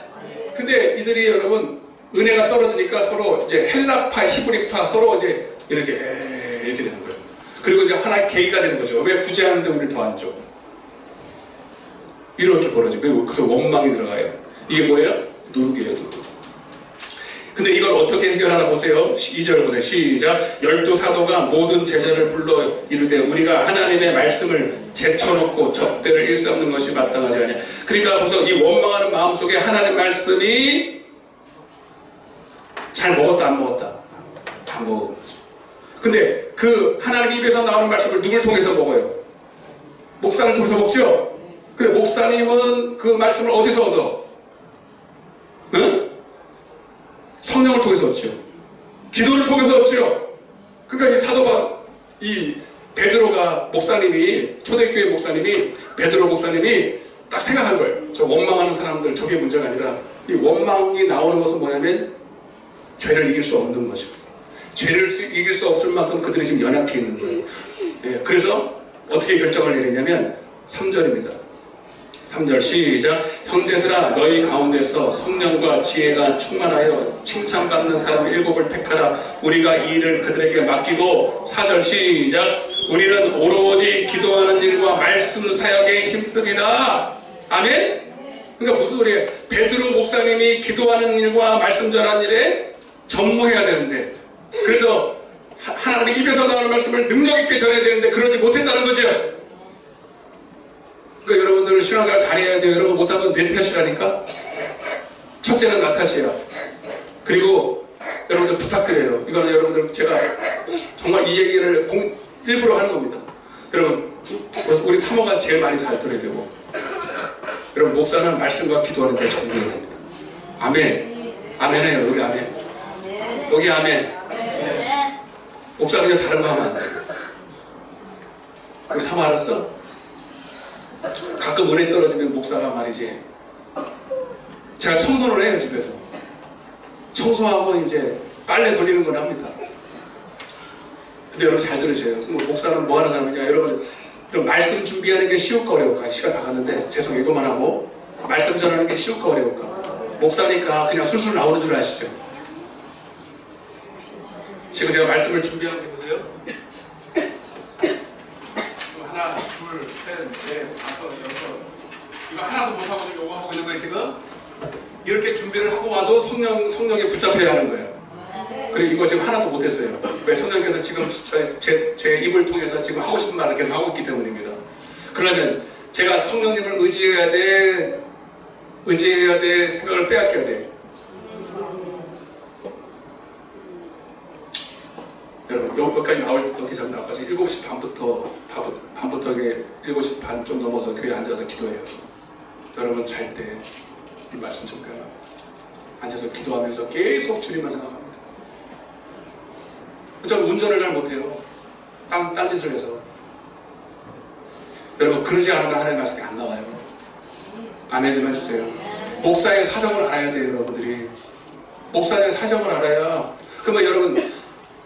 근데 이들이 여러분 은혜가 떨어지니까 서로 이제 헬라파, 히브리파 서로 이제 이렇게 되는 거예요. 그리고 이제 하나의 계기가 되는 거죠. 왜 구제하는데 우리를 더 안 줘? 이렇게 벌어지고 그래서 원망이 들어가요. 이게 뭐예요? 누룩이에요, 누룩. 근데 이걸 어떻게 해결하나 보세요. 2절 보세요. 시작. 12사도가 모든 제자를 불러 이르되 우리가 하나님의 말씀을 제쳐놓고 접대를 일삼는 것이 마땅하지 않냐. 그러니까 벌써 이 원망하는 마음속에 하나님 말씀이 잘 먹었다 안 먹었다? 안 먹은 거죠. 근데 그 하나님 입에서 나오는 말씀을 누굴 통해서 먹어요? 목사를 통해서 먹죠? 근데 목사님은 그 말씀을 어디서 얻어? 응? 성령을 통해서 얻죠. 기도를 통해서 얻죠. 그러니까 이 사도가 이 베드로가 목사님이 초대교회 목사님이 베드로 목사님이 딱 생각한 거예요. 저 원망하는 사람들 저게 문제가 아니라 이 원망이 나오는 것은 뭐냐면 죄를 이길 수 없는 거죠. 죄를 이길 수 없을 만큼 그들이 지금 연약해 있는 거예요. 예, 그래서 어떻게 결정을 내리냐면 3절입니다. 3절 시작. 형제들아 너희 가운데서 성령과 지혜가 충만하여 칭찬받는 사람 7을 택하라. 우리가 이 일을 그들에게 맡기고 4절 시작. 우리는 오로지 기도하는 일과 말씀 사역에 힘쓰리라. 아멘. 그러니까 무슨 소리예요? 베드로 목사님이 기도하는 일과 말씀 전하는 일에 전무해야 되는데, 그래서 하나님의 입에서 나오는 말씀을 능력 있게 전해야 되는데 그러지 못했다는 거죠. 그러니까 여러분들 신앙생활 잘해야 돼요. 여러분 못하면 내 탓이라니까. 첫째는 나 탓이야. 그리고 여러분들 부탁드려요. 이거는 여러분들 제가 정말 이 얘기를 일부러 하는 겁니다. 여러분 우리 사모가 제일 많이 잘 들어야 되고, 여러분 목사는 말씀과 기도하는 데 전문해야 됩니다. 아멘. 아멘해요. 여기 아멘. 여기 아멘. 목사는 그냥 다른 거 하면 안 돼. 우리 사모 알았어? 가끔 은혜 떨어지면 목사가 말이지, 제가 청소를 해요. 집에서 청소하고 이제 빨래 돌리는 건 합니다. 근데 여러분 잘 들으세요. 목사는 뭐 하는 사람이냐. 여러분 말씀 준비하는 게 쉬울까 어려울까? 시간 다 갔는데 죄송해요. 이거만 하고, 말씀 전하는 게 쉬울까 어려울까? 목사니까 그냥 술술 나오는 줄 아시죠? 지금 제가 말씀을 준비하는 게 보세요. 하나, 둘, 셋, 넷, 다섯, 여섯. 이거 하나도 못하고 지금 요거 하고 있는 거예요. 지금 이렇게 준비를 하고 와도 성령에 붙잡혀야 하는 거예요. 그리고 이거 지금 하나도 못했어요. 왜? 성령께서 지금 제 입을 통해서 지금 하고 싶은 말을 계속 하고 있기 때문입니다. 그러면 제가 성령님을 의지해야 돼 생각을 빼앗겨야 돼. 여러분 여기까지 여기 전 나까지 7시 반부터 7시 반 좀 넘어서 교회에 앉아서 기도해요. 여러분 잘 때 이 말씀 전해요. 앉아서 기도하면서 계속 주님만 생각합니다. 저는 운전을 잘 못해요. 딴짓을 해서. 여러분 그러지 않으면 하나님의 말씀이 안 나와요. 아멘 좀 해주세요. 목사의 사정을 알아야 돼요. 여러분들이 목사의 사정을 알아야. 그러면 여러분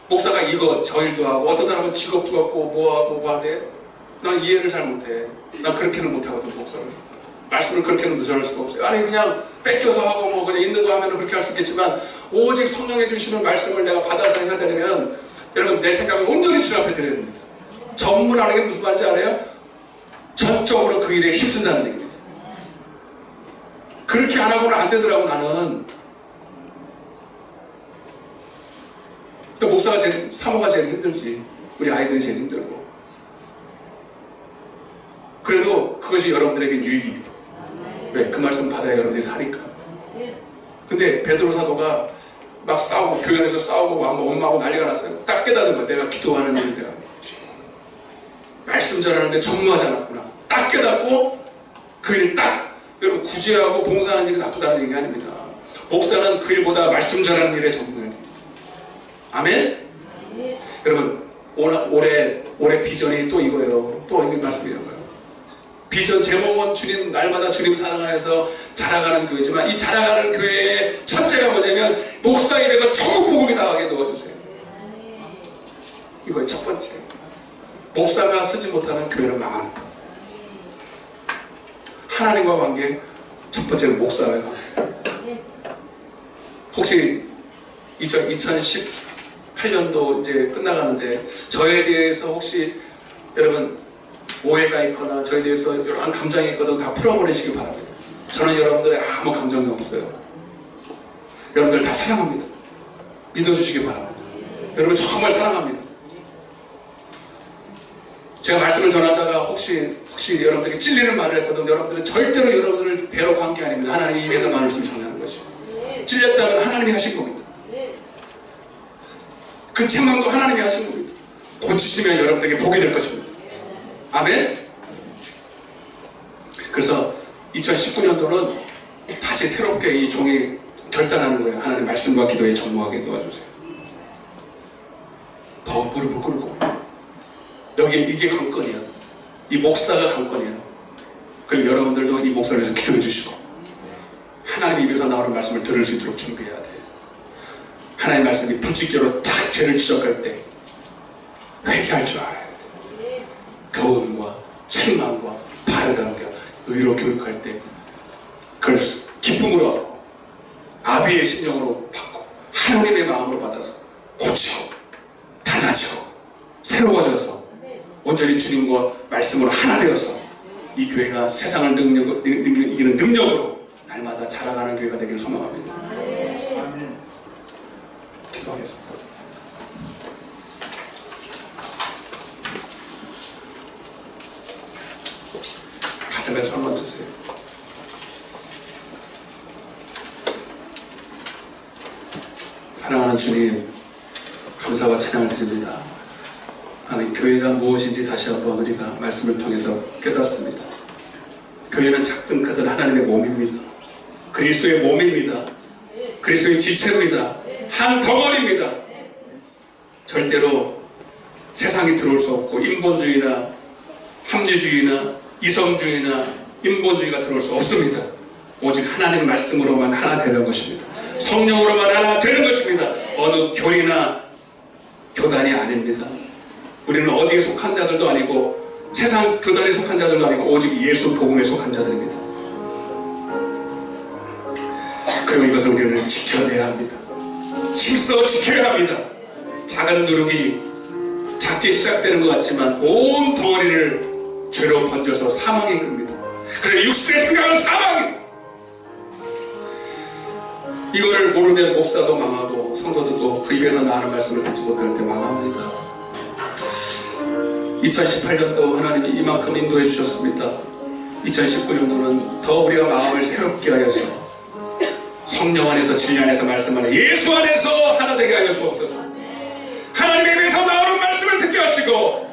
목사가 이거 저 일도 하고, 어떤 사람은 직업도 갖고 뭐 하대. 난 이해를 잘 못해. 난 그렇게는 못하거든. 목사를 말씀을 그렇게는 전할 수가 없어요. 아니 그냥 뺏겨서 하고 뭐 그냥 있는 거 하면 그렇게 할 수 있겠지만, 오직 성령이 주시는 말씀을 내가 받아서 해야 되려면 여러분 내 생각을 온전히 주 앞에 드려야 됩니다. 전문하는 게 무슨 말인지 알아요? 전적으로 그 일에 힘쓴다는 얘기입니다. 그렇게 안 하고는 안 되더라고. 나는 그러니까 목사가 사모가 제일 힘들지. 우리 아이들이 제일 힘들고. 그래도 그것이 여러분들에게 유익입니다. 왜? 그 말씀 받아야 여러분들이 사니까. 근데 베드로 사도가 막 싸우고, 교회 안에서 싸우고 엄마하고 난리가 났어요. 딱 깨닫는 거야. 내가 기도하는 일을 내가 말씀 전하는데 전무하지 않았구나. 딱 깨닫고 그 일 딱, 여러분 구제하고 봉사하는 일이 나쁘다는 얘기 아닙니다. 목사는 그 일보다 말씀 전하는 일에 전무해야 됩니다. 아멘? 여러분 올해 비전이 또 이거예요. 또 이 말씀이에요. 비전 제목은 주님, 날마다 주님 사랑 안에서 자라가는 교회지만, 이 자라가는 교회의 첫째가 뭐냐면 목사 입에서 천국 복음이 나가게 도와주세요. 이거의 첫 번째. 목사가 쓰지 못하는 교회는 망합니다. 하나님과 관계 첫 번째는 목사와의 관계. 혹시 2018년도 이제 끝나가는데 저에 대해서 혹시 여러분 오해가 있거나 저에 대해서 여러 감정이 있거든 다 풀어버리시기 바랍니다. 저는 여러분들의 아무 감정이 없어요. 여러분들 다 사랑합니다. 믿어주시기 바랍니다. 여러분 정말 사랑합니다. 제가 말씀을 전하다가 혹시 여러분들에게 찔리는 말을 했거든. 여러분들은 절대로 여러분들을 대로 한 게 아닙니다. 하나님이 입에서 말씀을 전하는 것이. 찔렸다면 하나님이 하신 겁니다. 그 책망도 하나님이 하신 겁니다. 고치시면 여러분들에게 복이 될 것입니다. 아멘? 그래서 2019년도는 다시 새롭게 이 종이 결단하는 거예요. 하나님 말씀과 기도에 전무하게 도와주세요. 더 무릎을 꿇고. 여기 이게 관건이야. 이 목사가 관건이에요. 그리고 여러분들도 이 목사를 위해서 기도해 주시고, 하나님 입에서 나오는 말씀을 들을 수 있도록 준비해야 돼요. 하나님의 말씀이 불직결로 탁 죄를 지적할 때 회개할 줄 알아야 돼. 교훈과 책망과 바르게 의로 교육할 때 그걸 기쁨으로 하고 아비의 심령으로 받고 하나님의 마음으로 받아서 고치고 달라지고 새로워져서 온전히 주님과 말씀으로 하나 되어서 이 교회가 세상을 이기는 능력으로 날마다 자라가는 교회가 되기를 소망합니다. 기도하겠습니다. 가슴에 손 얹으세요. 사랑하는 주님, 감사와 찬양을 드립니다. 하나님, 교회가 무엇인지 다시 한번 우리가 말씀을 통해서 깨닫습니다. 교회는 작든 크든 하나님의 몸입니다. 그리스도의 몸입니다. 그리스도의 지체입니다. 한 덩어리입니다. 절대로 세상이 들어올 수 없고 인본주의나 합리주의나 이성주의나 인본주의가 들어올 수 없습니다. 오직 하나님의 말씀으로만 하나 되는 것입니다. 성령으로만 하나 되는 것입니다. 어느 교리나 교단이 아닙니다. 우리는 어디에 속한 자들도 아니고 세상 교단에 속한 자들도 아니고 오직 예수 복음에 속한 자들입니다. 그리고 이것을 우리는 지켜내야 합니다. 힘써 지켜야 합니다. 작은 누룩이 작게 시작되는 것 같지만 온 덩어리를 죄로 번져서 사망에 끕니다. 그래 육신의 생각은 사망입니다. 이거를 모르면 목사도 망하고 성도들도 그 입에서 나오는 말씀을 듣지 못할 때 망합니다. 2018년도 하나님이 이만큼 인도해 주셨습니다. 2019년도는 더 우리가 마음을 새롭게 하여서 성령 안에서 진리 안에서 말씀 안에 예수 안에서 하나 되게 하여 주옵소서. 하나님의 입에서 나오는 말씀을 듣게 하시고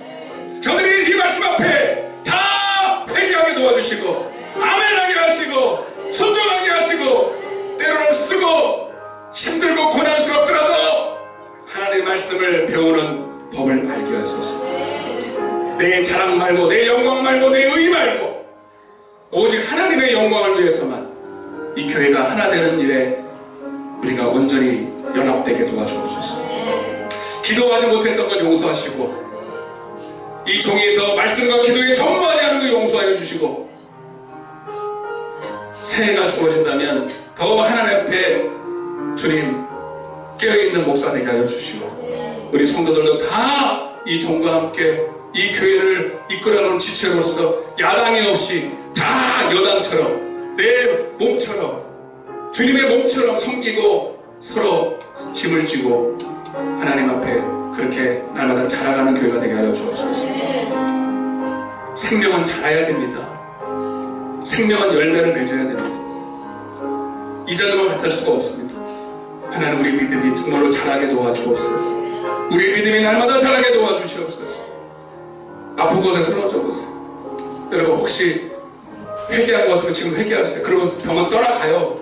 저들이 이 말씀 앞에 다 회개하게 도와주시고 아멘하게 하시고 순종하게 하시고 때로는 쓰고 힘들고 고난스럽더라도 하나님의 말씀을 배우는 법을 알게 하소서. 내 자랑 말고 내 영광 말고 내 의 말고 오직 하나님의 영광을 위해서만 이 교회가 하나 되는 일에 우리가 온전히 연합되게 도와주옵소서. 기도하지 못했던 건 용서하시고 이 종이 더 말씀과 기도에 전무하지 않은 거 용서하여 주시고 새해가 주어진다면 더 하나님 앞에 주님 깨어있는 목사 되게 하여 주시고 우리 성도들도 다 이 종과 함께 이 교회를 이끌어가는 지체로서 야당이 없이 다 여당처럼 내 몸처럼 주님의 몸처럼 섬기고 서로 짐을 지고 하나님 앞에 그렇게 날마다 자라가는 교회가 되게 하여 주옵소서. 생명은 자라야 됩니다. 생명은 열매를 맺어야 됩니다. 이전과 같을 수가 없습니다. 하나님 우리 믿음이 정말로 자라게 도와주옵소서. 우리 믿음이 날마다 자라게 도와주시옵소서. 아픈 곳에 쓰러져 보세요. 여러분 혹시 회개하고 왔으면 지금 회개하세요. 그러면 병은 떠나가요.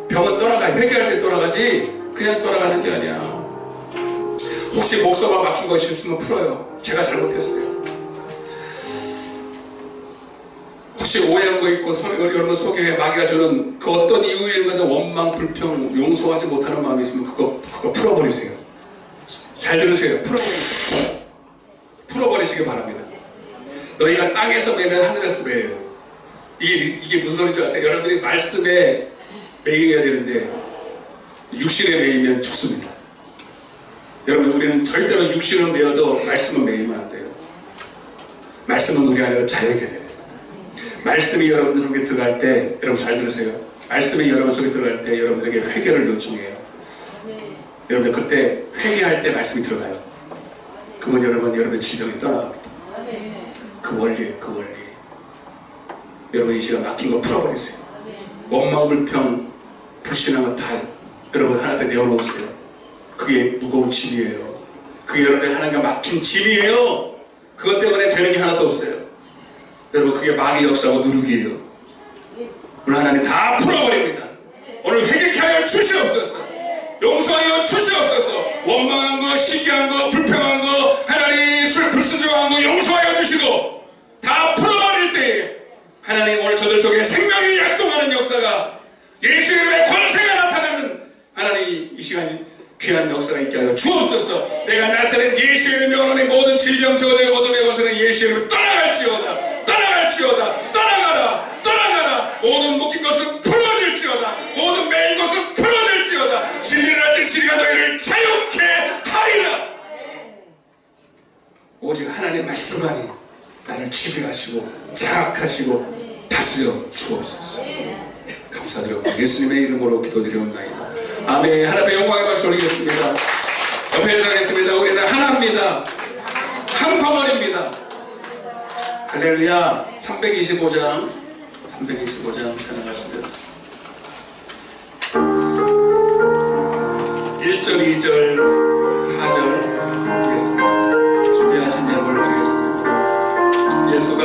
병은 떠나가요. 회개할 때 떠나가지 그냥 떠나가는 게 아니야. 혹시 목소가 막힌 것이 있으면 풀어요. 제가 잘못했어요. 혹시 오해한 거 있고 여러분 속에 마귀가 주는 그 어떤 이유에도 원망, 불평, 용서하지 못하는 마음이 있으면 그거 풀어버리세요. 잘 들으세요. 풀어버리시기 바랍니다. 너희가 땅에서 매면 하늘에서 매요. 이게 무슨 소리인지 아세요? 여러분들이 말씀에 매여야 되는데 육신에 매이면 죽습니다. 여러분 우리는 절대로 육신을 매여도 말씀은 매이면 안 돼요. 말씀은 우리 안에 자유하게 돼요. 말씀이 여러분들 속에 들어갈 때 여러분 잘 들으세요. 말씀이 여러분 속에 들어갈 때 여러분들에게 회개를 요청해요. 여러분들 그때 회개할 때 말씀이 들어가요. 그러면 여러분의 질병이 떠나갑니다. 그 원리예요. 그 원리. 여러분 이 시간 막힌 거 풀어버리세요. 원망, 불평, 불신한 거 다 여러분 하나님께 내어놓으세요. 그게 무거운 짐이에요. 그게 여러분들 하나님과 막힌 짐이에요. 그것 때문에 되는 게 하나도 없어요. 여러분 그게 마귀의 역사하고 누룩이에요. 오늘 하나님 다 풀어버립니다. 오늘 회개케 하여 주시옵소서. 용서하여 주시옵소서. 원망한 거, 시기한 거, 불평한 거, 하나님 불순종한 거 용서하여 주시고 다 풀어버릴 때에 하나님 오늘 저들 속에 생명이 약동하는 역사가 예수의 이름의 권세가 나타나는 하나님 이 시간 귀한 역사가 있게 하여 주옵소서. 내가 나사렛 예수의 명원의 모든 질병 저주의 어둠의 권세는 예수의 이름으로 떠나갈지어다. 떠나갈지어다. 떠나가라. 모든 묶인 것은 풀어질지어다. 모든 매인 것은 풀어질지어다. 진리를 알지 진리가 너희를 자유케 하리라. 오직 하나님의 말씀만이 나를 지배하시고 장악하시고 다스려 주옵소서. 감사드리고 예수님의 이름으로 기도드리옵나이다. 아멘. 하나님의 영광의 박수 올리겠습니다. 옆에 인사하겠습니다. 우리는 하나입니다. 한 덩어리입니다. 할렐루야. 325장 찬양하시면서 1절, 2절, 4절 드리겠습니다. 준비하신 예물을 드리겠습니다. 예수가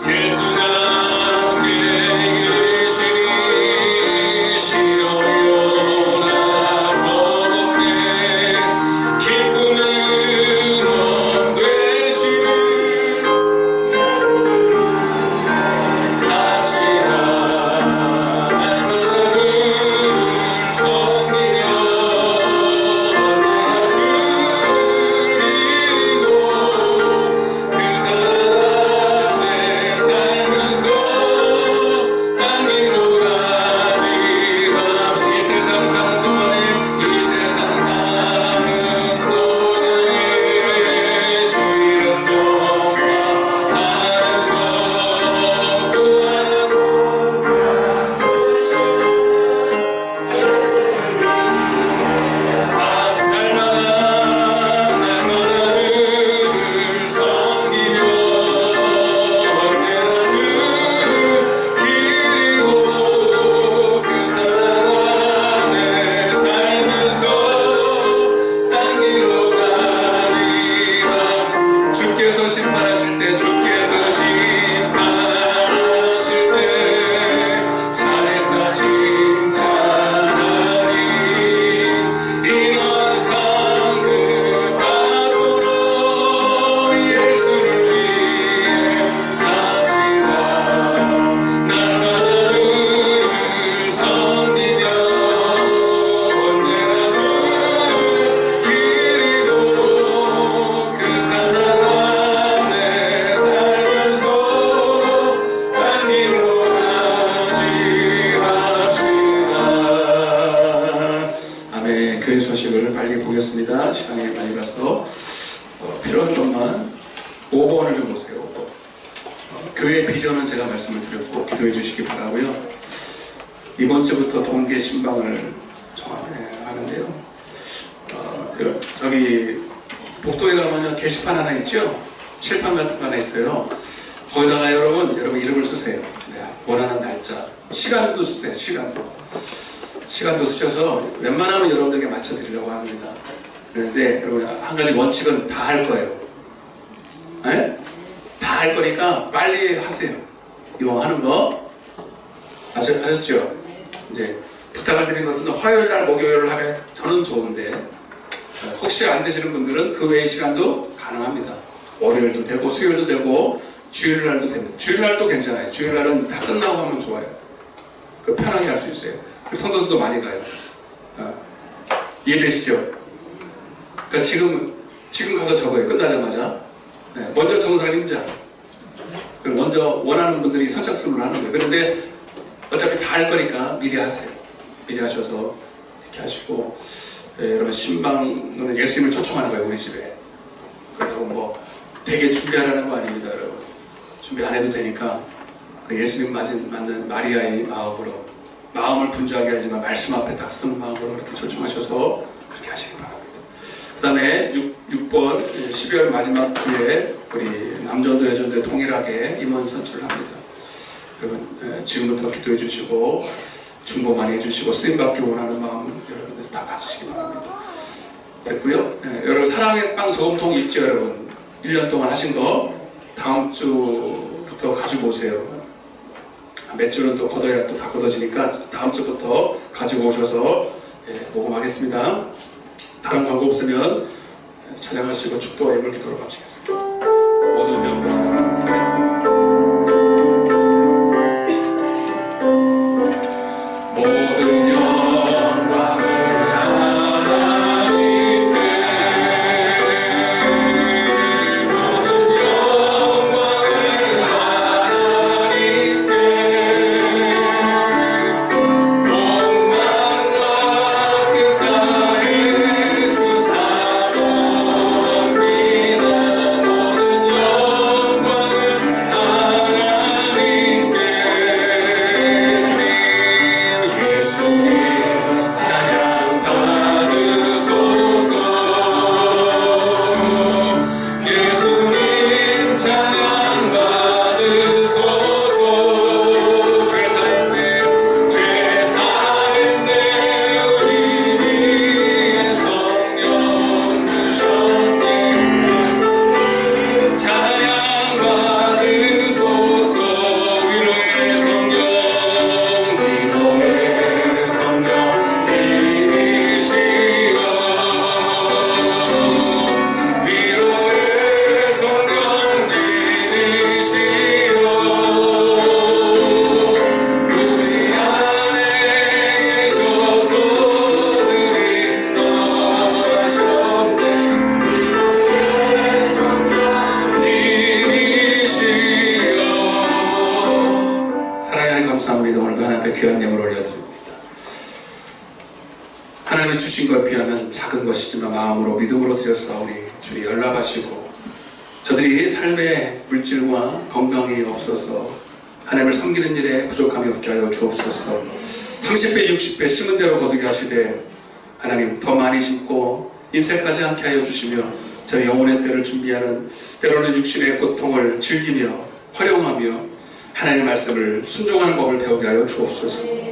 함께 계시니 시온이오나 거룩해 기쁨으로 되시니 심판하실 때 주께서 심판하실 때 잘했다 칭찬하니 이런 상급 받도록 예수를 위해 삽시다. 날마다 늘 섬기며 언제나 늘 기리고 그 사랑 교회 소식을 빨리 보겠습니다. 시간이 많이 가서 필요한 것만 5번을 좀 보세요. 5번. 교회 비전은 제가 말씀을 드렸고 기도해 주시기 바라고요. 이번 주부터 동계 신방을 하는데요. 저기 복도에 가면 게시판 하나 있죠? 칠판 같은 거 하나 있어요. 거기다가 여러분 이름을 쓰세요. 네, 원하는 날짜, 시간도 쓰세요. 시간도 쓰셔서 웬만하면 여러분들에게 맞춰드리려고 합니다. 그런데 여러분 한 가지 원칙은 다 할 거예요. 네? 다 할 거니까 빨리 하세요. 이왕 하는 거 아셨죠? 이제 부탁을 드리는 것은 화요일날 목요일을 하면 저는 좋은데 혹시 안 되시는 분들은 그 외의 시간도 가능합니다. 월요일도 되고 수요일도 되고 주일날도 됩니다. 주일날도 괜찮아요. 주일날은 다 끝나고 하면 좋아요. 그 편하게 할 수 있어요. 성도들도 많이 가요. 이해되시죠? 그러니까 지금 가서 적어요. 끝나자마자. 네, 먼저 적은 사람이 힘들죠. 그리고 먼저 원하는 분들이 선착순으로 하는 거예요. 그런데 어차피 다 할 거니까 미리 하세요. 미리 하셔서 이렇게 하시고, 여러분 신방은 예수님을 초청하는 거예요. 우리 집에. 그리고 뭐 되게 준비하라는 거 아닙니다. 여러분 준비 안 해도 되니까 그 예수님 맞는 마리아의 마음으로, 마음을 분주하게 하지만 말씀 앞에 딱 쓰는 마음으로 이렇게 초청하셔서 그렇게 하시기 바랍니다. 그 다음에 6번 12월 마지막 주에 우리 남전도 여전도 동일하게 임원 선출합니다. 여러분 지금부터 기도해 주시고 중보 많이 해주시고 쓰임받기 원하는 마음 여러분들 다 가지시기 바랍니다. 됐고요. 여러분 사랑의 빵 저금통 있죠 여러분? 1년 동안 하신 거 다음 주부터 가지고 오세요. 몇 주는 또 걷어야 또 다 걷어지니까 다음 주부터 가지고 오셔서 모금하겠습니다. 다른 광고 없으면 찬양하시고 축도와 예물 기도로 마치겠습니다. 모든 명령 모든 영광을 하나님 주신 것 비하면 작은 것이지만 마음으로 믿음으로 드렸사오니 주님 연락하시고 저들이 삶의 물질과 건강이 없어서 하나님을 섬기는 일에 부족함이 없게 하여 주옵소서. 30배 60배 심은 대로 거두게 하시되 하나님 더 많이 심고 인색하지 않게 하여 주시며 저희 영혼의 때를 준비하는 때로는 육신의 고통을 즐기며 활용하며 하나님의 말씀을 순종하는 법을 배우게 하여 주옵소서.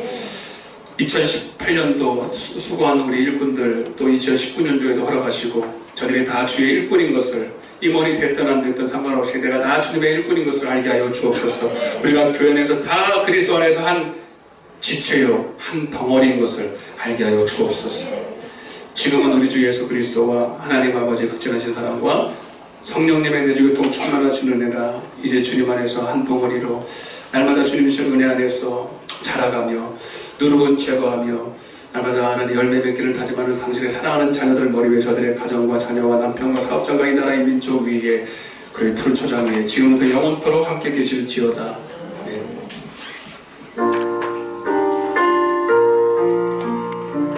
2018년도 수고한 우리 일꾼들 또 2019년도에도 허락하시고 저들이 다 주의 일꾼인 것을 임원이 됐든 안 됐든 상관없이 내가 다 주님의 일꾼인 것을 알게 하여 주옵소서. 우리가 교회 내에서 다 그리스도 안에서 한 지체요 한 덩어리인 것을 알게 하여 주옵소서. 지금은 우리 주 예수 그리스도와 하나님 아버지의 극진하신 사랑과 성령님의 내주교통 충만하신 은혜가 이제 주님 안에서 한 덩어리로 날마다 주님 주신 은혜 안에서 자라가며 누룩은 제거하며 날마다 하나님 열매 맺기를 다짐하는 당신의 사랑하는 자녀들 머리 위에 저들의 가정과 자녀와 남편과 사업장과 이 나라의 민족 위에 그의 푸른 초장 위에 지금부터 영원토록 함께 계실지어다.